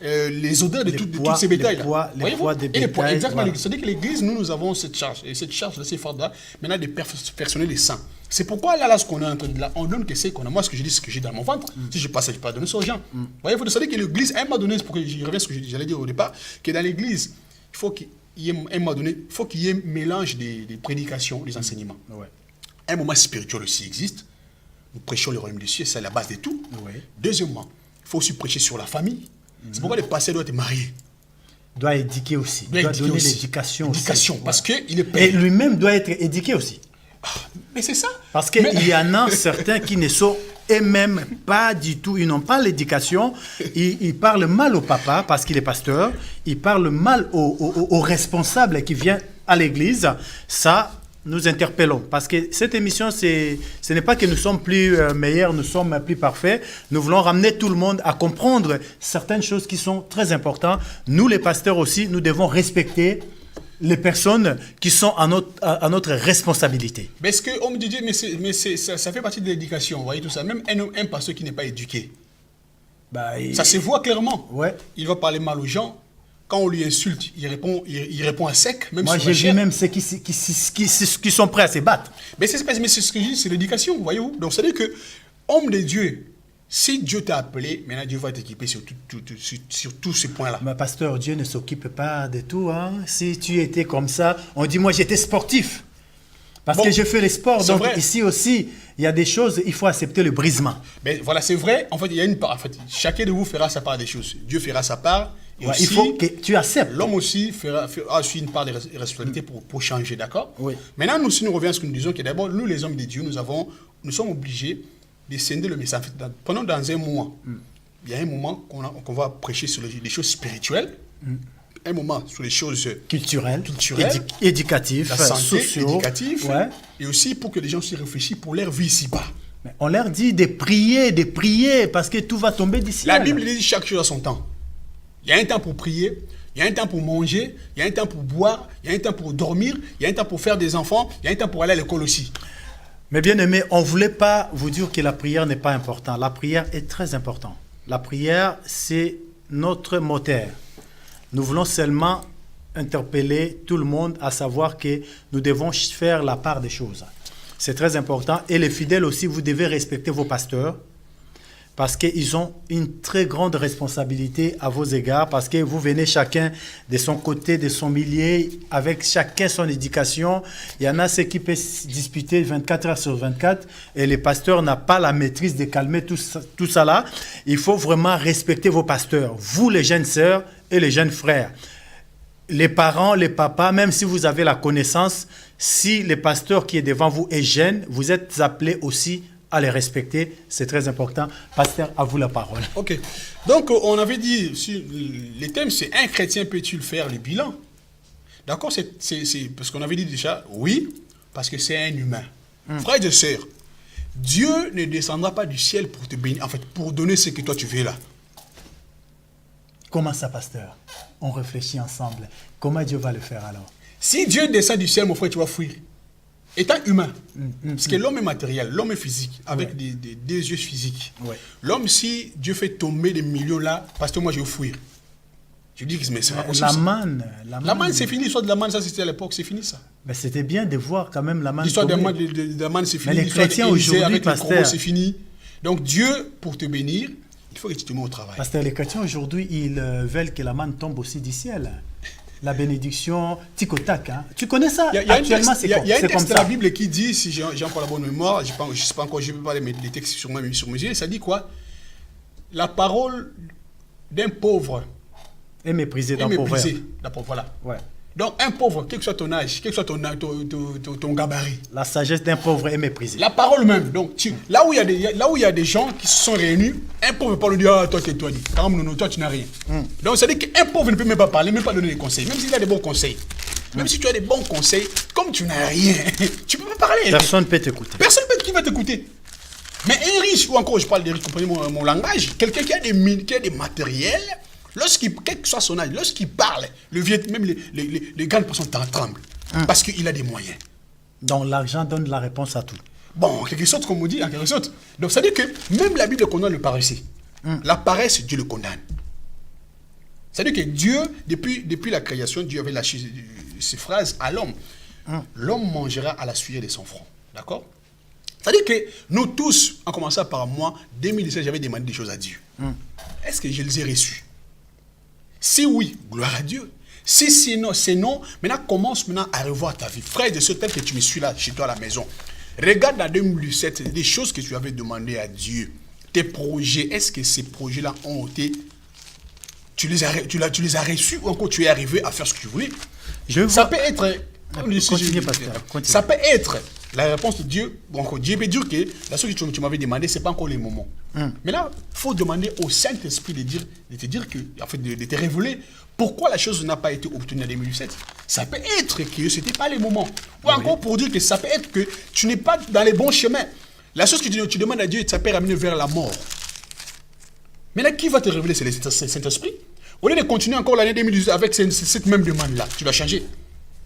les odeurs de tous ces bétails-là. Les poids des bétails. Exactement. Voilà. C'est-à-dire que l'Église, nous avons cette charge. Et cette charge, c'est forte-là, maintenant de perfectionner les saints. C'est pourquoi là, ce qu'on est en train de là, on donne que c'est qu'on a. Moi, ce que je dis, c'est ce que j'ai dans mon ventre. Si je passe, je ne peux pas donner ça aux gens. Vous voyez, il faut savoir que l'Église, à un moment donné, pour que je revienne à ce que j'allais dire au départ, que dans l'Église, il faut qu'il y ait, à un moment donné, il faut qu'il y ait un mélange des prédications, des enseignements. Un moment spirituel aussi existe. Nous prêchons le royaume des cieux, c'est la base de tout. Deuxièmement, il faut aussi prêcher sur la famille. C'est pourquoi le pasteur doit être marié. Doit éduquer aussi. Doit donner l'éducation aussi. Parce qu'il est père. Et lui-même doit être éduqué aussi. Mais c'est ça. Parce qu'il y en a certains qui ne sont eux-mêmes pas du tout, ils n'ont pas l'éducation. Ils parlent mal au papa parce qu'il est pasteur. Ils parlent mal au responsable qui vient à l'église. Ça, nous interpellons. Parce que cette émission, ce n'est pas que nous sommes plus meilleurs, nous sommes plus parfaits. Nous voulons ramener tout le monde à comprendre certaines choses qui sont très importantes. Nous, les pasteurs aussi, nous devons respecter les personnes qui sont à notre responsabilité. Parce qu'on me dit, mais ça fait partie de l'éducation, vous voyez tout ça. Même un pasteur qui n'est pas éduqué, ça se voit clairement. Il va parler mal aux gens. Quand on lui insulte, il répond à sec. Même. Moi, j'ai vu même ceux qui sont prêts à se battre. Mais c'est ce que je dis, c'est l'éducation, voyez-vous. Donc, c'est-à-dire que, homme de Dieu, si Dieu t'a appelé, maintenant Dieu va t'équiper sur tous ces points-là. Mais pasteur, Dieu ne s'occupe pas de tout. Hein. Si tu étais comme ça, on dit, moi j'étais sportif. Parce que je fais les sports. Donc vrai. Ici aussi, il y a des choses, il faut accepter le brisement. Mais voilà, c'est vrai. En fait, il y a une part. En fait, chacun de vous fera sa part des choses. Dieu fera sa part. Et aussi, il faut que tu acceptes. L'homme aussi fera aussi une part de responsabilité pour changer, d'accord? Maintenant, nous, si nous revenons à ce que nous disons, que d'abord, nous, les hommes de Dieu, nous sommes obligés de scinder le message. Pendant dans un mois, il y a un moment qu'on va prêcher sur les choses spirituelles, un moment sur les choses culturelles, éducatives, sociaux, et aussi pour que les gens se réfléchissent pour leur vie ici-bas. On leur dit de prier, parce que tout va tomber d'ici. La Bible dit chaque chose à son temps. Il y a un temps pour prier, il y a un temps pour manger, il y a un temps pour boire, il y a un temps pour dormir, il y a un temps pour faire des enfants, il y a un temps pour aller à l'école aussi. Mais bien aimé, on ne voulait pas vous dire que la prière n'est pas importante. La prière est très importante. La prière, c'est notre moteur. Nous voulons seulement interpeller tout le monde à savoir que nous devons faire la part des choses. C'est très important. Et les fidèles aussi, vous devez respecter vos pasteurs parce qu'ils ont une très grande responsabilité à vos égards, parce que vous venez chacun de son côté, de son milieu, avec chacun son éducation. Il y en a ceux qui peuvent se disputer 24 heures sur 24 et les pasteurs n'ont pas la maîtrise de calmer tout ça là. Il faut vraiment respecter vos pasteurs, vous les jeunes sœurs et les jeunes frères. Les parents, les papas, même si vous avez la connaissance, si le pasteur qui est devant vous est jeune, vous êtes appelés aussi à les respecter. C'est très important. Pasteur, à vous la parole. Ok. Donc, on avait dit, les thèmes, c'est un chrétien peut-il faire le bilan? D'accord, c'est parce qu'on avait dit déjà, oui, parce que c'est un humain. Frères et sœurs, Dieu ne descendra pas du ciel pour te bénir, en fait, pour donner ce que toi tu veux là. Comment ça, pasteur? On réfléchit ensemble. Comment Dieu va le faire alors? Si Dieu descend du ciel, mon frère, tu vas fuir. Étant humain, parce que l'homme est matériel, l'homme est physique, avec des yeux physiques. Ouais. L'homme, si Dieu fait tomber des millions là, parce que moi je vais fuir. Je dis que mais c'est pas possible. La manne, c'est fini. L'histoire de la manne, ça c'était à l'époque, c'est fini ça. Mais c'était bien de voir quand même la manne. L'histoire de la manne, c'est fini. Mais les chrétiens aujourd'hui, pasteur, c'est fini. Donc Dieu, pour te bénir, il faut que tu te mets au travail. Pasteur, les chrétiens aujourd'hui, ils veulent que la manne tombe aussi du ciel. La bénédiction, tic au tac. Hein. Tu connais ça? Actuellement, c'est comme ça. Il y a un texte de la Bible qui dit, si j'ai encore la bonne mémoire, je ne sais pas encore, je ne peux pas les textes sur mes yeux, ça dit quoi? La parole d'un pauvre est méprisée d'un pauvre. Voilà. Ouais. Donc, un pauvre, quel que soit ton âge, quel que soit ton gabarit. La sagesse d'un pauvre est méprisée. La parole même. Donc, là où il y a des gens qui se sont réunis, un pauvre ne peut pas lui dire, ah, toi, tais-toi, dit. Quand même, non, toi, tu n'as rien. Donc, ça veut dire qu'un pauvre ne peut même pas parler, même pas donner des conseils, même s'il a des bons conseils. Même si tu as des bons conseils, comme tu n'as rien, tu ne peux pas parler. Personne ne peut t'écouter. Personne qui va t'écouter. Mais un riche, ou encore, je parle des riches, comprenez mon langage, quelqu'un qui a des matériels, quel que soit son âge, lorsqu'il parle, même les grandes personnes tremblent. Parce qu'il a des moyens. Donc l'argent donne la réponse à tout. Bon, en quelque sorte, comme on dit, en quelque sorte. Donc ça veut dire que même la Bible condamne le paresseux. La paresse, Dieu le condamne. Ça veut dire que Dieu, depuis la création, Dieu avait lâché ces phrases à l'homme. L'homme mangera à la sueur de son front. D'accord? C'est-à-dire que nous tous, en commençant par moi, 2017, j'avais demandé des choses à Dieu. Est-ce que je les ai reçues? Si oui, gloire à Dieu. Si c'est non, maintenant commence à revoir ta vie. Frère, de ce tel que tu me suis là, chez toi à la maison, regarde en 2017 des choses que tu avais demandé à Dieu. Tes projets, est-ce que ces projets-là ont été... Tu les as reçus ou encore tu es arrivé à faire ce que tu voulais? Ça peut être... Ça peut être la réponse de Dieu. Bon, Dieu peut dire que la chose que tu m'avais demandé, ce n'est pas encore le moment. Mais là, il faut demander au Saint-Esprit de te dire que, en fait, de te révéler pourquoi la chose n'a pas été obtenue en 2017. Ça peut être que ce n'était pas le moment. Ou encore pour dire que ça peut être que tu n'es pas dans les bons chemins. La chose que tu demandes à Dieu, ça peut ramener vers la mort. Maintenant, qui va te révéler? C'est le Saint-Esprit. Au lieu de continuer encore l'année 2018 avec cette même demande-là, tu vas changer.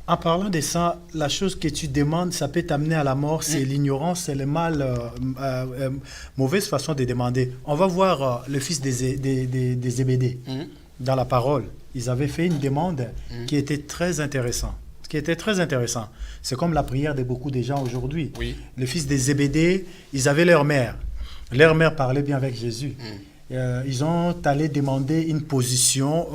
En parlant de ça, la chose que tu demandes, ça peut t'amener à la mort, c'est l'ignorance, c'est le mal, mauvaise façon de demander. On va voir le fils des Zébédée dans la parole. Ils avaient fait une demande qui était très intéressante. C'est comme la prière de beaucoup de gens aujourd'hui. Le fils des Zébédée, ils avaient leur mère. Leur mère parlait bien avec Jésus. Ils ont allé demander une position,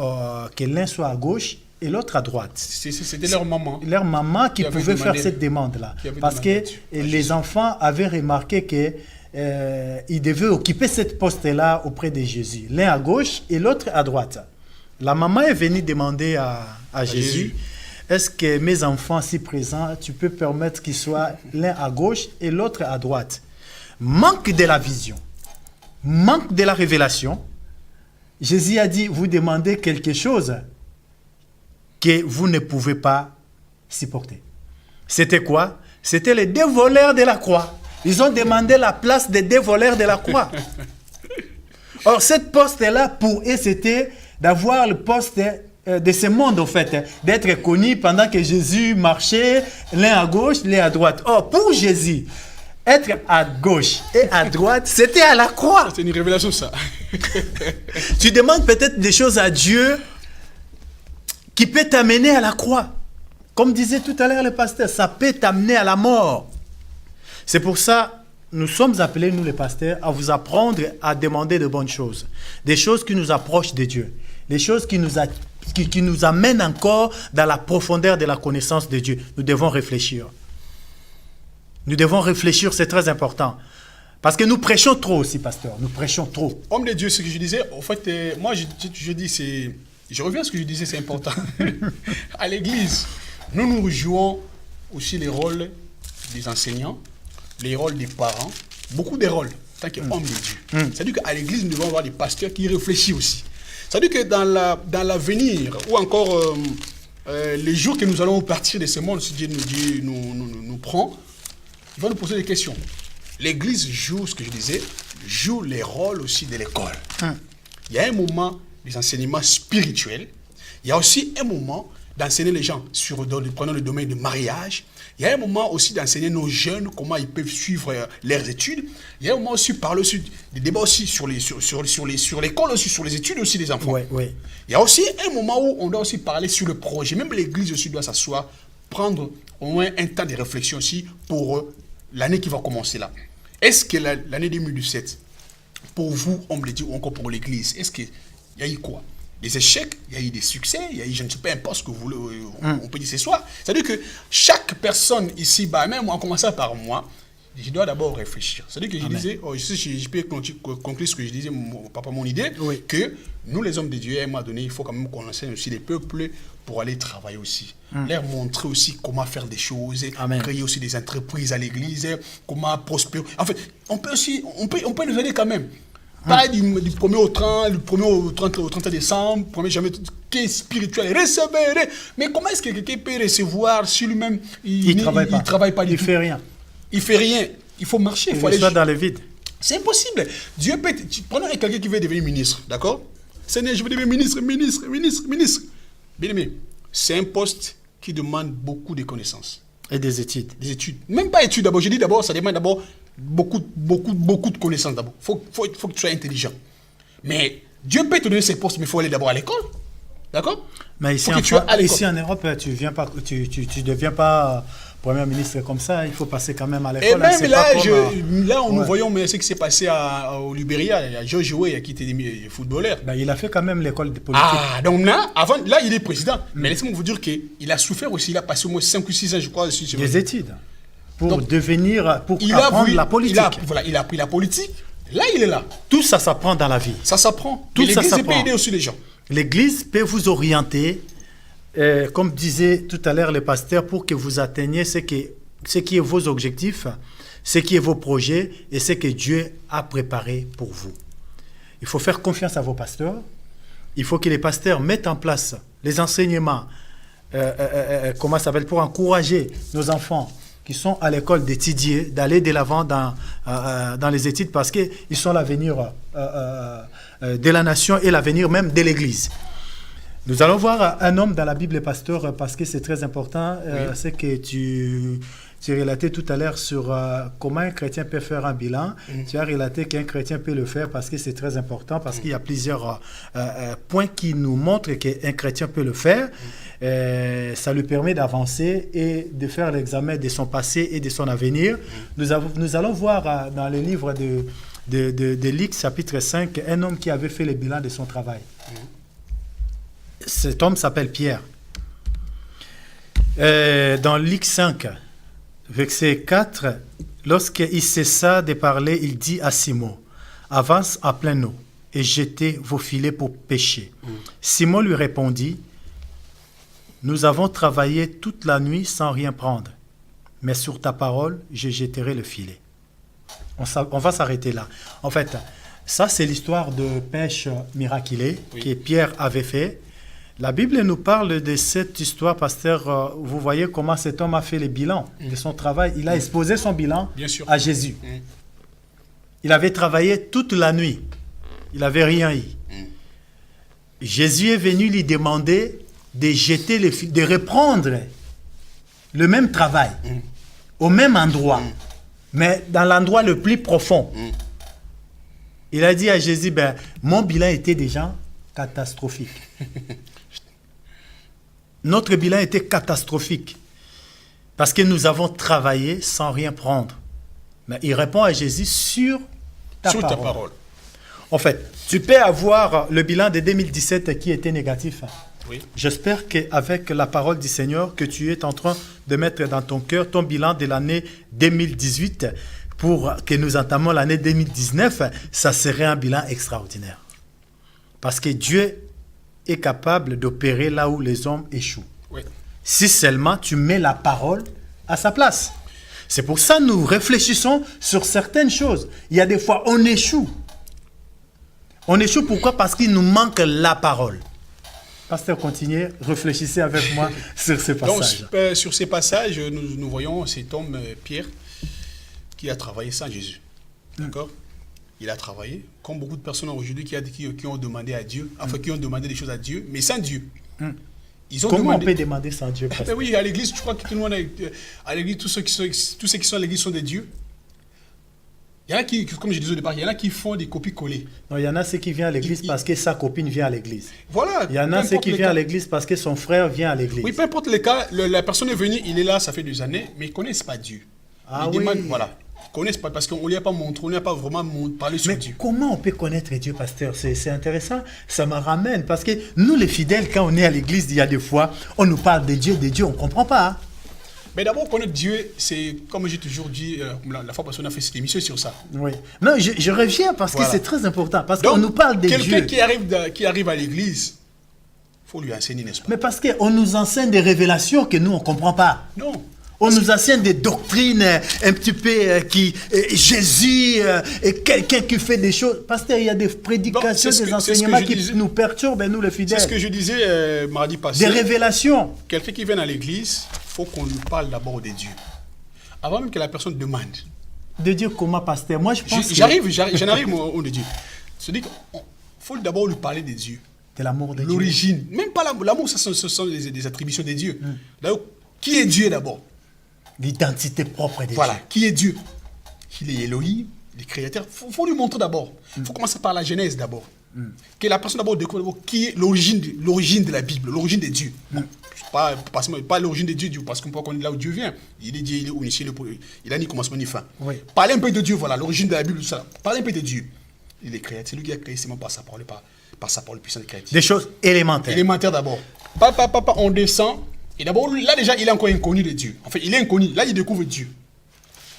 que l'un soit à gauche et l'autre à droite. C'était leur maman. Leur maman qui pouvait faire cette demande-là. Parce que les enfants avaient remarqué qu'ils devaient occuper cette poste-là auprès de Jésus. L'un à gauche et l'autre à droite. La maman est venue demander à Jésus, est-ce que mes enfants si présents, tu peux permettre qu'ils soient l'un à gauche et l'autre à droite? Manque de la vision, manque de la révélation. Jésus a dit, vous demandez quelque chose que vous ne pouvez pas supporter. C'était quoi? C'était les deux voleurs de la croix. Ils ont demandé la place des deux voleurs de la croix. Or, cette poste-là, pour eux, c'était d'avoir le poste de ce monde, en fait, d'être connu pendant que Jésus marchait, l'un à gauche, l'un à droite. Or, pour Jésus, Être à gauche et à droite, c'était à la croix. C'est une révélation, ça. Tu demandes peut-être des choses à Dieu qui peut t'amener à la croix. Comme disait tout à l'heure le pasteur, ça peut t'amener à la mort. C'est pour ça, nous sommes appelés, nous les pasteurs, à vous apprendre à demander de bonnes choses. Des choses qui nous approchent de Dieu. Des choses qui nous amènent encore dans la profondeur de la connaissance de Dieu. Nous devons réfléchir. Nous devons réfléchir, c'est très important. Parce que nous prêchons trop aussi, pasteur. Nous prêchons trop. Homme de Dieu, ce que je disais, en fait, moi, je dis, c'est... Je reviens à ce que je disais, c'est important. À l'église, nous jouons aussi les rôles des enseignants, les rôles des parents, beaucoup de rôles, en tant qu'homme de Dieu. C'est-à-dire qu'à l'église, nous devons avoir des pasteurs qui réfléchissent aussi. C'est-à-dire que dans l'avenir, ou encore les jours que nous allons partir de ce monde, si Dieu nous prend, il va nous poser des questions. L'église joue, ce que je disais, joue les rôles aussi de l'école. Il y a un moment des enseignements spirituels. Il y a aussi un moment d'enseigner les gens, prenant le domaine du mariage. Il y a un moment aussi d'enseigner nos jeunes comment ils peuvent suivre leurs études. Il y a un moment aussi parler aussi des débats aussi sur l'école aussi, sur les études aussi des enfants. Ouais. Il y a aussi un moment où on doit aussi parler sur le projet. Même l'église aussi doit s'asseoir, prendre au moins un temps de réflexion aussi pour l'année qui va commencer là. Est-ce que l'année 2017, pour vous, on me le dit, ou encore pour l'église, est-ce qu'il y a eu quoi? Des échecs, il y a eu des succès, il y a eu, je ne sais pas, peu importe ce que vous voulez, on peut dire ce soir. C'est-à-dire que chaque personne ici, même en commençant par moi, je dois d'abord réfléchir. C'est-à-dire que je disais, je peux conclure ce que je disais, mon idée, que nous, les hommes de Dieu, à un moment donné, il faut quand même qu'on enseigne aussi les peuples pour aller travailler aussi. Leur montrer aussi comment faire des choses, créer aussi des entreprises à l'église, comment prospérer. En fait, on peut les aider quand même. Pas du 1er au 30, au 30 décembre, 1er janvier, qui est spirituel, recevez. Mais comment est-ce que quelqu'un peut recevoir si lui-même, il ne travaille pas du tout? Il fait rien. Il fait rien. Il faut marcher. Il faut aller dans le vide. C'est impossible. Dieu peut... Prenons quelqu'un qui veut devenir ministre, d'accord? Seigneur, je veux devenir ministre. Bien aimé, c'est un poste qui demande beaucoup de connaissances. Et des études. Des études. Même pas études d'abord. Je dis d'abord, ça demande d'abord beaucoup de connaissances d'abord. Faut que tu sois intelligent. Mais Dieu peut te donner ces postes, mais il faut aller d'abord à l'école. D'accord? Mais ici en Europe, tu ne deviens pas Premier ministre comme ça, il faut passer quand même à l'école. Et même là, nous voyons ce qui s'est passé au Libéria. Il y a George Weah qui était footballeur. Il a fait quand même l'école de politique. Ah, donc là, il est président. Mais laissez-moi vous dire qu'il a souffert aussi. Il a passé au moins 5 ou 6 ans, je crois. Des études. Pour apprendre la politique. Il a appris la politique. Là, il est là. Tout ça s'apprend dans la vie. Ça s'apprend. Tout ça s'apprend. L'église peut aider aussi les gens. L'église peut vous orienter, comme disait tout à l'heure le pasteur, pour que vous atteigniez ce qui est vos objectifs, ce qui est vos projets et ce que Dieu a préparé pour vous. Il faut faire confiance à vos pasteurs. Il faut que les pasteurs mettent en place les enseignements pour encourager nos enfants qui sont à l'école d'étudier, d'aller de l'avant dans les études parce qu'ils sont l'avenir de la nation et l'avenir même de l'Église. Nous allons voir un homme dans la Bible, pasteur, parce que c'est très important. C'est que tu relatais tout à l'heure sur comment un chrétien peut faire un bilan. Tu as relaté qu'un chrétien peut le faire parce que c'est très important, parce qu'il y a plusieurs points qui nous montrent qu'un chrétien peut le faire. Ça lui permet d'avancer et de faire l'examen de son passé et de son avenir. Nous allons voir dans le livre de Luc, chapitre 5, un homme qui avait fait le bilan de son travail. Cet homme s'appelle Pierre. Dans Luc 5, verset 4, lorsqu'il cessa de parler, il dit à Simon, « Avance à pleine eau et jetez vos filets pour pêcher. » Simon lui répondit, « Nous avons travaillé toute la nuit sans rien prendre, mais sur ta parole, je jetterai le filet. » On va s'arrêter là. En fait, ça c'est l'histoire de pêche miraculée que Pierre avait fait. La Bible nous parle de cette histoire, pasteur. Vous voyez comment cet homme a fait le bilan de son travail. Il a exposé son bilan à Jésus. Il avait travaillé toute la nuit. Il n'avait rien eu. Jésus est venu lui demander de jeter le filet, de reprendre le même travail au même endroit. Mais dans l'endroit le plus profond, il a dit à Jésus, ben, mon bilan était déjà catastrophique. Notre bilan était catastrophique. Parce que nous avons travaillé sans rien prendre. Mais il répond à Jésus sur ta parole. En fait, tu peux avoir le bilan de 2017 qui était négatif. Oui. J'espère qu'avec la parole du Seigneur que tu es en train de mettre dans ton cœur ton bilan de l'année 2018 pour que nous entamons l'année 2019, ça serait un bilan extraordinaire. Parce que Dieu est capable d'opérer là où les hommes échouent. Oui. Si seulement tu mets la parole à sa place. C'est pour ça que nous réfléchissons sur certaines choses. Il y a des fois, on échoue. On échoue pourquoi? Parce qu'il nous manque la parole. Pasteur, continuez, réfléchissez avec moi sur ces passages. Donc, sur ces passages, nous voyons cet homme, Pierre, qui a travaillé sans Jésus. D'accord? Il a travaillé, comme beaucoup de personnes aujourd'hui qui ont demandé à Dieu, enfin qui ont demandé des choses à Dieu, mais sans Dieu. Ils ont Comment demandé... on peut demander sans Dieu? Ben oui, à l'église, je crois que tout le monde, à l'église, tous ceux qui sont à l'église sont des dieux. Il y en a qui, comme je disais au départ, il y en a qui font des copies-collées. Non, il y en a ceux qui viennent à l'église parce que sa copine vient à l'église. Voilà. Il y en a ceux qui viennent à l'église parce que son frère vient à l'église. Oui, peu importe les cas, la personne est venue, il est là, ça fait des années, mais ils ne connaissent pas Dieu. Ils demandent, voilà. Ils ne connaissent pas parce qu'on ne lui a pas montré, on ne lui a pas vraiment parlé sur Dieu. Comment on peut connaître Dieu, pasteur? C'est intéressant. Ça me ramène parce que nous, les fidèles, quand on est à l'église, il y a des fois, on nous parle de Dieu, on ne comprend pas. Hein? Mais d'abord, connaître Dieu, c'est, comme j'ai toujours dit, la fois passée, on a fait cette émission sur ça. Oui. Non, je reviens parce que c'est très important. Parce qu'on nous parle de Dieu. Quelqu'un qui arrive à l'église, il faut lui enseigner, n'est-ce pas? Mais parce qu'on nous enseigne des révélations que nous, on ne comprend pas. Non. On nous enseigne des doctrines un petit peu qui... Jésus est quelqu'un qui fait des choses. Pasteur, il y a des prédications, des enseignements qui nous perturbent, nous les fidèles. C'est ce que je disais mardi passé. Des révélations. Quelqu'un qui vient à l'église, il faut qu'on lui parle d'abord de Dieu. Avant même que la personne demande. De Dieu comment, pasteur? Moi, je pense j'en arrive au de Dieu. C'est-à-dire qu'il faut d'abord lui parler de Dieu. De l'amour de Dieu. L'origine. Même pas l'amour, ce sont des attributions de Dieu. D'ailleurs, qui est Dieu d'abord? L'identité propre de Dieu. Voilà, qui est Dieu? Il est Elohim, il est créateur. Il faut lui montrer d'abord. Il faut commencer par la Genèse d'abord. Que la personne d'abord découvre qui est l'origine de la Bible, l'origine de Dieu. Pas l'origine de Dieu, parce qu'on peut connaître là où Dieu vient. Il est Dieu, il est unifié, il a ni commencement ni fin. Oui. Parlez un peu de Dieu, voilà, l'origine de la Bible, tout ça. Parlez un peu de Dieu. Il est créateur, c'est lui qui a créé seulement par sa parole, par sa parole puissante créative. Des choses élémentaires. Élémentaires d'abord. On descend. Et d'abord, là déjà, il est encore inconnu de Dieu. En fait, il est inconnu. Là, il découvre Dieu.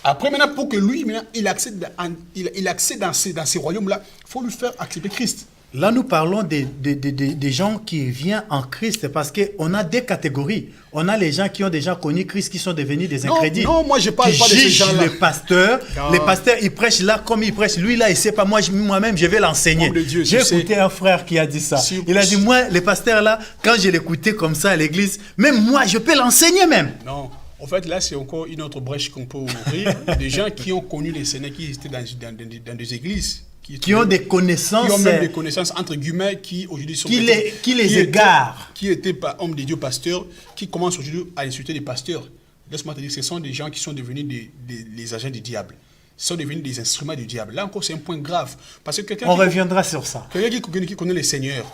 Après, maintenant, pour que lui, maintenant, il accède dans ces royaumes-là, il faut lui faire accepter Christ. Là, nous parlons des gens qui viennent en Christ parce qu'on a des catégories. On a les gens qui ont déjà connu Christ, qui sont devenus des incrédules. Non, moi, je parle pas de ces gens-là. Les pasteurs, ils prêchent là comme ils prêchent. Lui, là, il ne sait pas. Moi-même, je vais l'enseigner. J'ai écouté un frère qui a dit ça. Il a dit, moi, les pasteurs là, quand je l'écoutais comme ça à l'église, même moi, je peux l'enseigner même. Non. En fait, là, c'est encore une autre brèche qu'on peut ouvrir. Des gens qui ont connu les Seigneurs, qui étaient dans des églises. Qui ont des connaissances. Qui ont même des connaissances, entre guillemets, qui aujourd'hui sont... Qui les égarent. Qui étaient hommes de Dieu pasteurs, qui commencent aujourd'hui à insulter les pasteurs. Laisse-moi te dire, ce sont des gens qui sont devenus des agents du diable. Ils sont devenus des instruments du diable. Là encore, c'est un point grave. Parce que on reviendra sur ça. Quelqu'un qui connaît les seigneurs,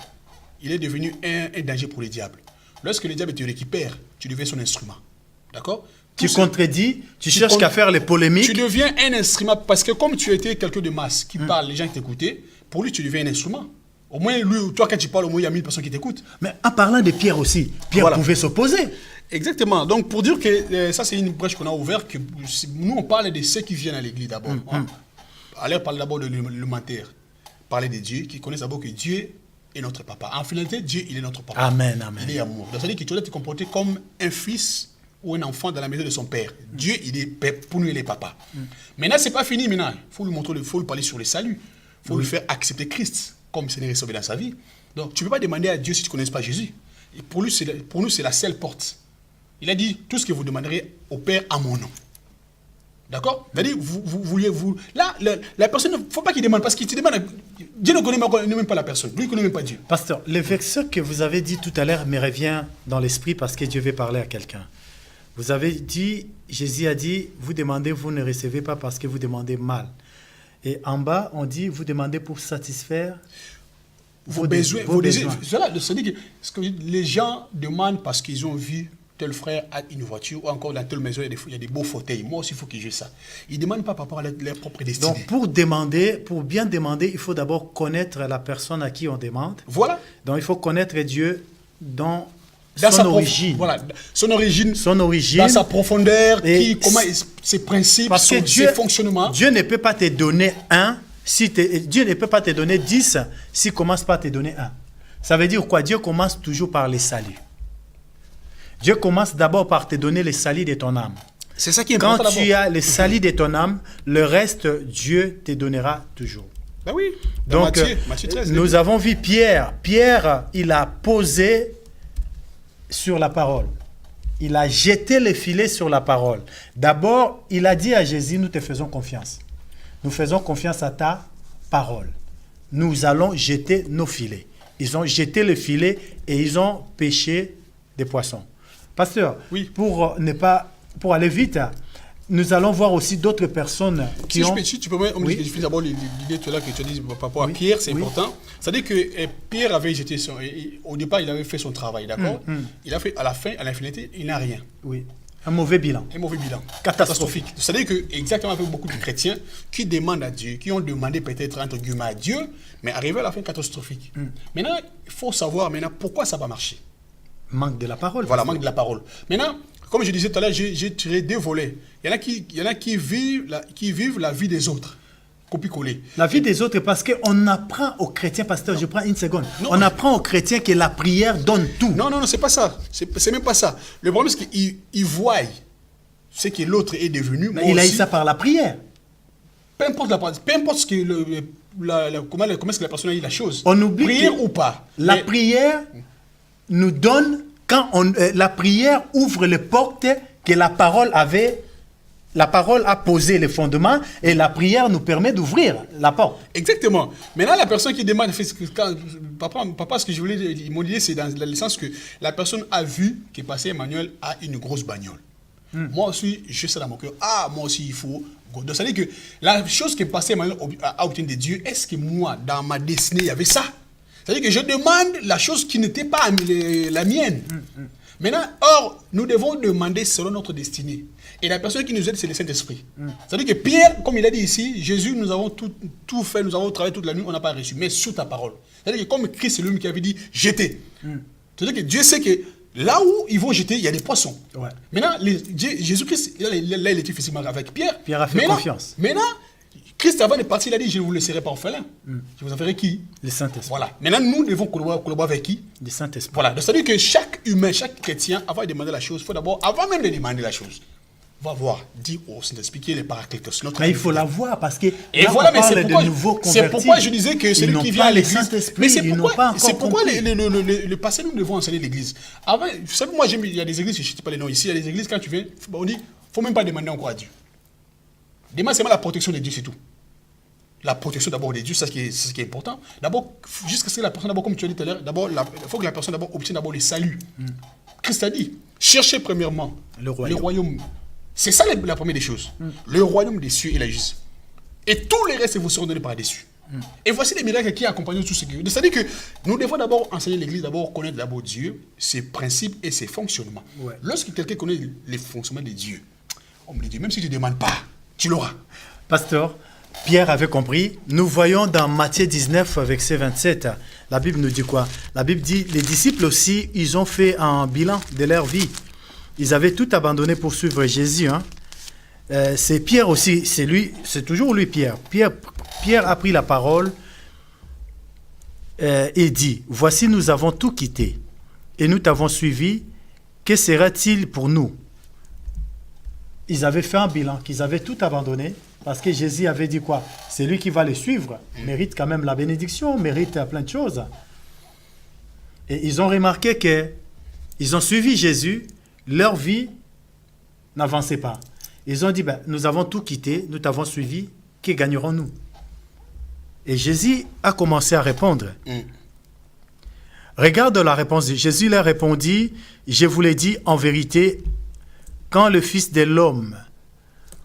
il est devenu un danger pour les diables. Lorsque le diable te récupère, tu deviens son instrument. D'accord? Tu contredis, tu cherches qu'à faire les polémiques. Tu deviens un instrument parce que comme tu étais quelqu'un de masse qui parle, les gens qui t'écoutaient, pour lui, tu deviens un instrument. Au moins, lui, toi, quand tu parles, au moins, il y a 1000 personnes qui t'écoutent. Mais en parlant de Pierre aussi, Pierre pouvait s'opposer. Exactement. Donc, pour dire que ça, c'est une brèche qu'on a ouverte, que nous, on parle de ceux qui viennent à l'église d'abord. Allez, parler d'abord de l'élémentaire. Parler de Dieu, qui connaissent d'abord que Dieu est notre papa. En finalité, Dieu, il est notre papa. Amen, amen. Il est amour. Donc, ça veut dire que tu dois te comporter comme un fils ou un enfant dans la maison de son père. Dieu, il est père, pour nous, il est papa. Maintenant, c'est pas fini, maintenant. Il faut lui montrer, il faut lui parler sur le salut. Il faut lui faire accepter Christ comme Seigneur et Sauveur dans sa vie. Donc, tu ne peux pas demander à Dieu si tu ne connais pas Jésus. Et pour nous, c'est la seule porte. Il a dit, tout ce que vous demanderez au Père à mon nom. D'accord? C'est-à-dire, vous... Là, la personne, il ne faut pas qu'il demande, parce qu'il te demande... Dieu ne connaît même pas la personne. Lui, il ne connaît même pas Dieu. Pasteur, le verset que vous avez dit tout à l'heure me revient dans l'esprit parce que Dieu veut parler à quelqu'un. Vous avez dit, Jésus a dit, vous demandez, vous ne recevez pas parce que vous demandez mal. Et en bas, on dit, vous demandez pour satisfaire vos besoins. Voilà, c'est-à-dire que les gens demandent parce qu'ils ont vu tel frère a une voiture ou encore dans telle maison, il y a des beaux fauteuils. Moi aussi, il faut que j'ai ça. Ils ne demandent pas par rapport à leur propre destinée. Donc, pour bien demander, il faut d'abord connaître la personne à qui on demande. Voilà. Donc, il faut connaître Dieu dans sa son origine. Voilà, son origine, dans sa profondeur, comment ses principes, ses fonctionnements. Dieu ne peut pas te donner Dieu ne peut pas te donner 10 s'il ne commence pas à te donner 1. Ça veut dire quoi? Dieu commence toujours par les saluts. Dieu commence d'abord par te donner les saluts de ton âme. C'est ça qui est important. Quand tu as les saluts de ton âme, le reste, Dieu te donnera toujours. Ben oui. Donc, Matthieu 13, nous avons vu Pierre. Pierre, il a posé sur la parole. Il a jeté le filet sur la parole. D'abord, il a dit à Jésus, nous te faisons confiance. Nous faisons confiance à ta parole. Nous allons jeter nos filets. Ils ont jeté le filet et ils ont pêché des poissons. Pasteur, oui. Pour aller vite, nous allons voir aussi d'autres personnes qui ont... Si tu peux me dire, je finis d'abord l'idée que tu as dit par rapport à Pierre, c'est important. C'est-à-dire que Pierre avait jeté au départ, il avait fait son travail, d'accord? Il a fait à la fin, à l'infinité, il n'a rien. Oui. Un mauvais bilan. Un mauvais bilan. Catastrophique. C'est-à-dire que, exactement avec beaucoup de chrétiens qui demandent à Dieu, qui ont demandé peut-être entre guillemets à Dieu, mais arrivé à la fin catastrophique. Maintenant, il faut savoir pourquoi ça va marcher. Manque de la parole. Voilà, manque de la parole. Maintenant, comme je disais tout à l'heure, j'ai tiré 2 volets. Il y en a qui vivent la vie des autres. Copier-coller. La vie des autres, parce qu'on apprend aux chrétiens, pasteur, je prends une seconde. Non. On apprend aux chrétiens que la prière donne tout. Non, c'est pas ça. C'est même pas ça. Le problème, c'est qu'ils voient ce que l'autre est devenu. Il a eu ça par la prière. Peu importe ce que comment est-ce que la personne a eu la chose. On oublie prière ou pas. La prière nous donne, la prière ouvre les portes que la parole avait. La parole a posé les fondements et la prière nous permet d'ouvrir la porte. Exactement. Maintenant, la personne qui demande, papa, ce que je voulais dire, mon idée, c'est dans le sens que la personne a vu que Pasteur Emmanuel a une grosse bagnole. Moi aussi, je sais dans mon cœur, moi aussi, il faut. Donc, ça veut dire que la chose que Pasteur Emmanuel a obtenu de Dieu, est-ce que moi, dans ma destinée, il y avait ça? C'est-à-dire que je demande la chose qui n'était pas la mienne. Maintenant, or, nous devons demander selon notre destinée. Et la personne qui nous aide, c'est le Saint-Esprit. C'est-à-dire que Pierre, comme il a dit ici, Jésus, nous avons tout fait, nous avons travaillé toute la nuit, on n'a pas reçu, mais sous ta parole. C'est-à-dire que comme Christ, c'est lui qui avait dit, jetez. C'est-à-dire que Dieu sait que là où ils vont jeter, il y a des poissons. Ouais. Maintenant, Jésus-Christ, il était physiquement avec Pierre. Pierre a fait confiance. Maintenant, Christ, avant de partir, il a dit, je ne vous laisserai pas orphelin. Je vous enverrai qui? Le Saint-Esprit. Voilà. Maintenant, nous devons collaborer avec qui? Le Saint-Esprit. Voilà. C'est-à-dire que chaque humain, chaque chrétien, avant de demander la chose, il faut d'abord, avant même de demander la chose, va voir, dis au Saint-Esprit qui est le Paraclétos. Mais il faut la voir parce que et là, voilà, on parle de nouveaux convertis. C'est pourquoi je disais que celui qui vient à l'église. Mais c'est pourquoi le passé, nous devons enseigner l'église. Avant, vous savez, moi, il y a des églises, je ne sais pas les noms ici, il y a des églises, quand tu viens, on dit, il ne faut même pas demander encore à Dieu. Demande seulement la protection de Dieu, c'est tout. La protection d'abord de Dieu, c'est ce qui est important. D'abord, jusqu'à ce que la personne, d'abord, comme tu as dit tout à l'heure, d'abord, il faut que la personne d'abord obtienne d'abord le salut. Christ a dit, cherchez premièrement le royaume. C'est ça la première des choses. Le royaume des cieux et la justice. Et tous les restes vous seront donnés par-dessus. Et voici les miracles qui accompagnent tout ce qui... C'est-à-dire que nous devons d'abord enseigner l'Église, d'abord connaître d'abord Dieu, ses principes et ses fonctionnements. Ouais. Lorsque quelqu'un connaît les fonctionnements de Dieu, on me dit, même si tu ne demandes pas, tu l'auras. Pasteur, Pierre avait compris. Nous voyons dans Matthieu 19, verset 27, la Bible nous dit quoi? La Bible dit, les disciples aussi, ils ont fait un bilan de leur vie. Ils avaient tout abandonné pour suivre Jésus. C'est Pierre aussi, c'est toujours lui Pierre. Pierre a pris la parole et dit, voici nous avons tout quitté et nous t'avons suivi, que sera-t-il pour nous? Ils avaient fait un bilan, qu'ils avaient tout abandonné parce que Jésus avait dit quoi? C'est lui qui va les suivre, mérite quand même la bénédiction, mérite plein de choses. Et ils ont remarqué qu'ils ont suivi Jésus, leur vie n'avançait pas. Ils ont dit, nous avons tout quitté, nous t'avons suivi, que gagnerons-nous? Et Jésus a commencé à répondre. Regarde la réponse. Jésus leur répondit, je vous l'ai dit en vérité, quand le Fils de l'homme,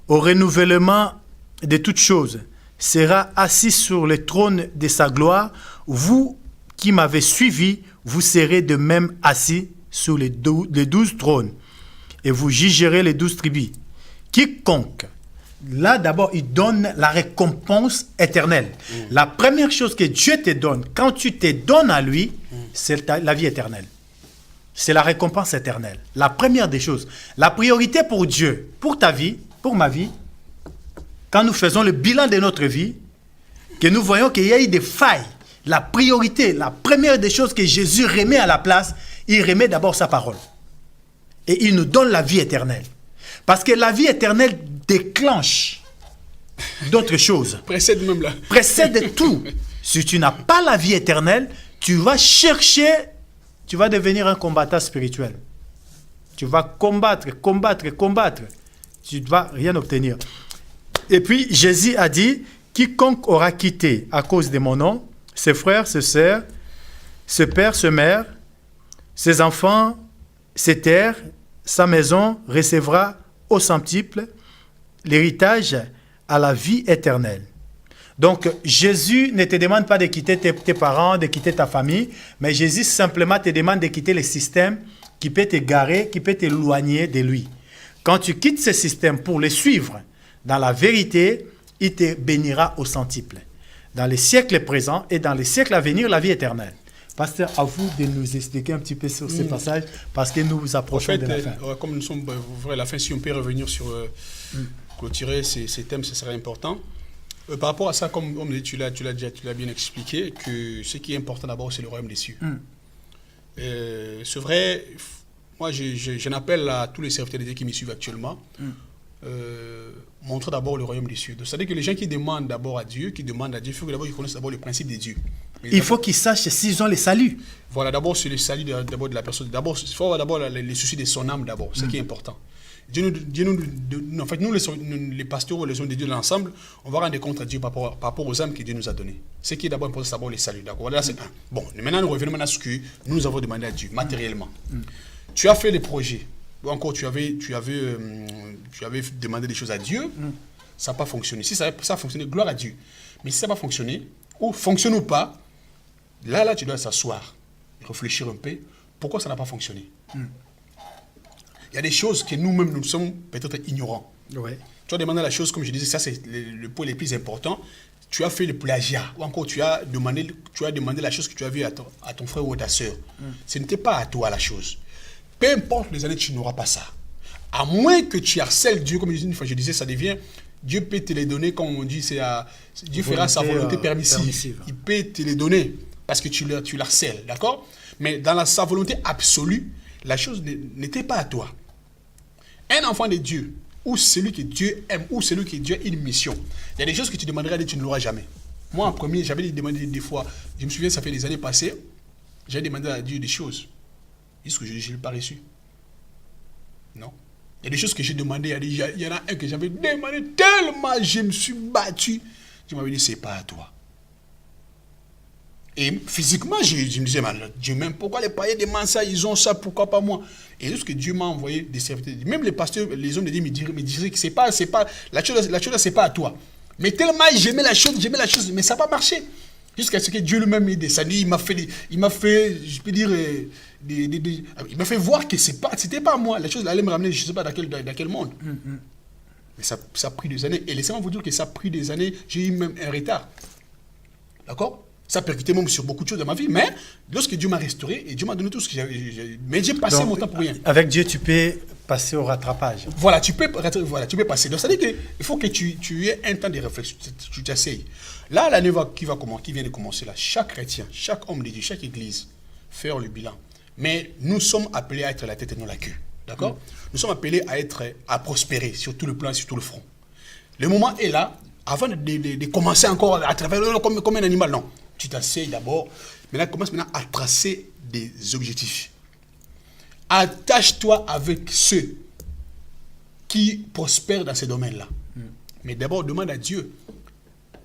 au renouvellement de toutes choses, sera assis sur le trône de sa gloire, vous qui m'avez suivi, vous serez de même assis sur les 12 trônes, et vous jugerez les 12 tribus. Quiconque, là d'abord, il donne la récompense éternelle. La première chose que Dieu te donne, quand tu te donnes à lui, c'est la vie éternelle. C'est la récompense éternelle. La première des choses. La priorité pour Dieu, pour ta vie, pour ma vie, quand nous faisons le bilan de notre vie, que nous voyons qu'il y a eu des failles, la priorité, la première des choses que Jésus remet à la place, il remet d'abord sa parole. Et il nous donne la vie éternelle. Parce que la vie éternelle déclenche d'autres choses. Précède même là. Précède tout. Si tu n'as pas la vie éternelle, tu vas chercher, tu vas devenir un combattant spirituel. Tu vas combattre. Tu ne vas rien obtenir. Et puis Jésus a dit, quiconque aura quitté à cause de mon nom, ses frères, ses sœurs, ses pères, ses mères, ses enfants, ses terres, sa maison recevra au centuple l'héritage à la vie éternelle. Donc, Jésus ne te demande pas de quitter tes parents, de quitter ta famille, mais Jésus simplement te demande de quitter les systèmes qui peut t'égarer, qui peut t'éloigner de lui. Quand tu quittes ce système pour les suivre dans la vérité, il te bénira au centuple. Dans les siècles présents et dans les siècles à venir, la vie éternelle. Pasteur, à vous de nous expliquer un petit peu sur ces passages, parce que nous vous approchons de la fin. Comme nous sommes vers la fin, si on peut revenir sur clôturer ces thèmes, ce serait important. Par rapport à ça, comme tu l'as bien expliqué, que ce qui est important d'abord, c'est le royaume des cieux. C'est vrai, moi j'en appelle à tous les serviteurs de Dieu qui me suivent actuellement, montrer d'abord le royaume des cieux. C'est-à-dire que les gens qui demandent d'abord à Dieu, il faut que d'abord ils connaissent d'abord le principe de Dieu. Il faut qu'ils sachent s'ils ont le salut. Voilà, d'abord c'est le salut d'abord de la personne. D'abord, il faut avoir d'abord les soucis de son âme d'abord, ce qui est important. En fait, nous les pasteurs, les hommes de Dieu de l'ensemble, on va rendre compte à Dieu par rapport aux âmes que Dieu nous a données. Ce qui est d'abord important, c'est d'abord le salut. D'accord. Voilà, c'est un. Bon, maintenant nous revenons à ce que nous avons demandé à Dieu, matériellement. Tu as fait des projets. Ou encore, tu avais demandé des choses à Dieu, ça n'a pas fonctionné. Si ça a fonctionné, gloire à Dieu. Mais si ça n'a pas fonctionné, ou fonctionne ou pas, là, tu dois s'asseoir, réfléchir un peu. Pourquoi ça n'a pas fonctionné? Il y a des choses que nous-mêmes, nous sommes peut-être ignorants. Ouais. Tu as demandé la chose, comme je disais, ça c'est le point le plus important. Tu as fait le plagiat. Ou encore, tu as demandé la chose que tu as vue à ton frère ou à ta soeur. Ce n'était pas à toi la chose. Peu importe les années, tu n'auras pas ça. À moins que tu harcèles Dieu, comme une fois je disais, ça devient... Dieu peut te les donner, comme on dit, Dieu fera sa volonté permissive. Il peut te les donner parce que tu l'harcèles, d'accord? Mais dans sa volonté absolue, la chose n'était pas à toi. Un enfant de Dieu, ou celui que Dieu aime, ou celui que Dieu a une mission, il y a des choses que tu demanderas et tu ne l'auras jamais. Moi, en premier, j'avais demandé des fois, je me souviens, ça fait des années passées, j'ai demandé à Dieu des choses. Est-ce que je ne l'ai pas reçu? Non. Il y a des choses que j'ai demandées, il y en a un que j'avais demandé tellement, je me suis battu. Je m'avais dit, c'est pas à toi. Et physiquement, je me disais, Dieu même, pourquoi les païens demandent ça, ils ont ça, pourquoi pas moi? Et lorsque Dieu m'a envoyé des serviteurs, même les pasteurs, les hommes de Dieu me disaient que c'est pas, la chose c'est pas à toi. Mais tellement j'aimais la chose, mais ça n'a pas marché. Jusqu'à ce que Dieu lui-même m'ait descendu, il m'a fait, je peux dire, il m'a fait voir que c'était pas moi. La chose allait me ramener, je ne sais pas dans quel monde. Mais ça a pris des années. Et laissez-moi vous dire que ça a pris des années, j'ai eu même un retard. D'accord? Ça a percuté même sur beaucoup de choses dans ma vie. Mais lorsque Dieu m'a restauré, et Dieu m'a donné tout ce que j'avais. Mais j'ai passé mon temps pour rien. Avec Dieu, tu peux passer au rattrapage. Voilà, tu peux passer. Donc, ça veut dire qu'il faut que tu aies un temps de réflexion. Tu t'essayes. Là, l'année qui vient de commencer, là, chaque chrétien, chaque homme de Dieu, chaque église, faire le bilan. Mais nous sommes appelés à être la tête et non la queue. D'accord? Nous sommes appelés à prospérer sur tout le plan, sur tout le front. Le moment est là, avant de commencer encore à travailler comme un animal. Non. Tu t'asseyes d'abord. Maintenant, commence à tracer des objectifs. Attache-toi avec ceux qui prospèrent dans ces domaines-là. Mais d'abord, demande à Dieu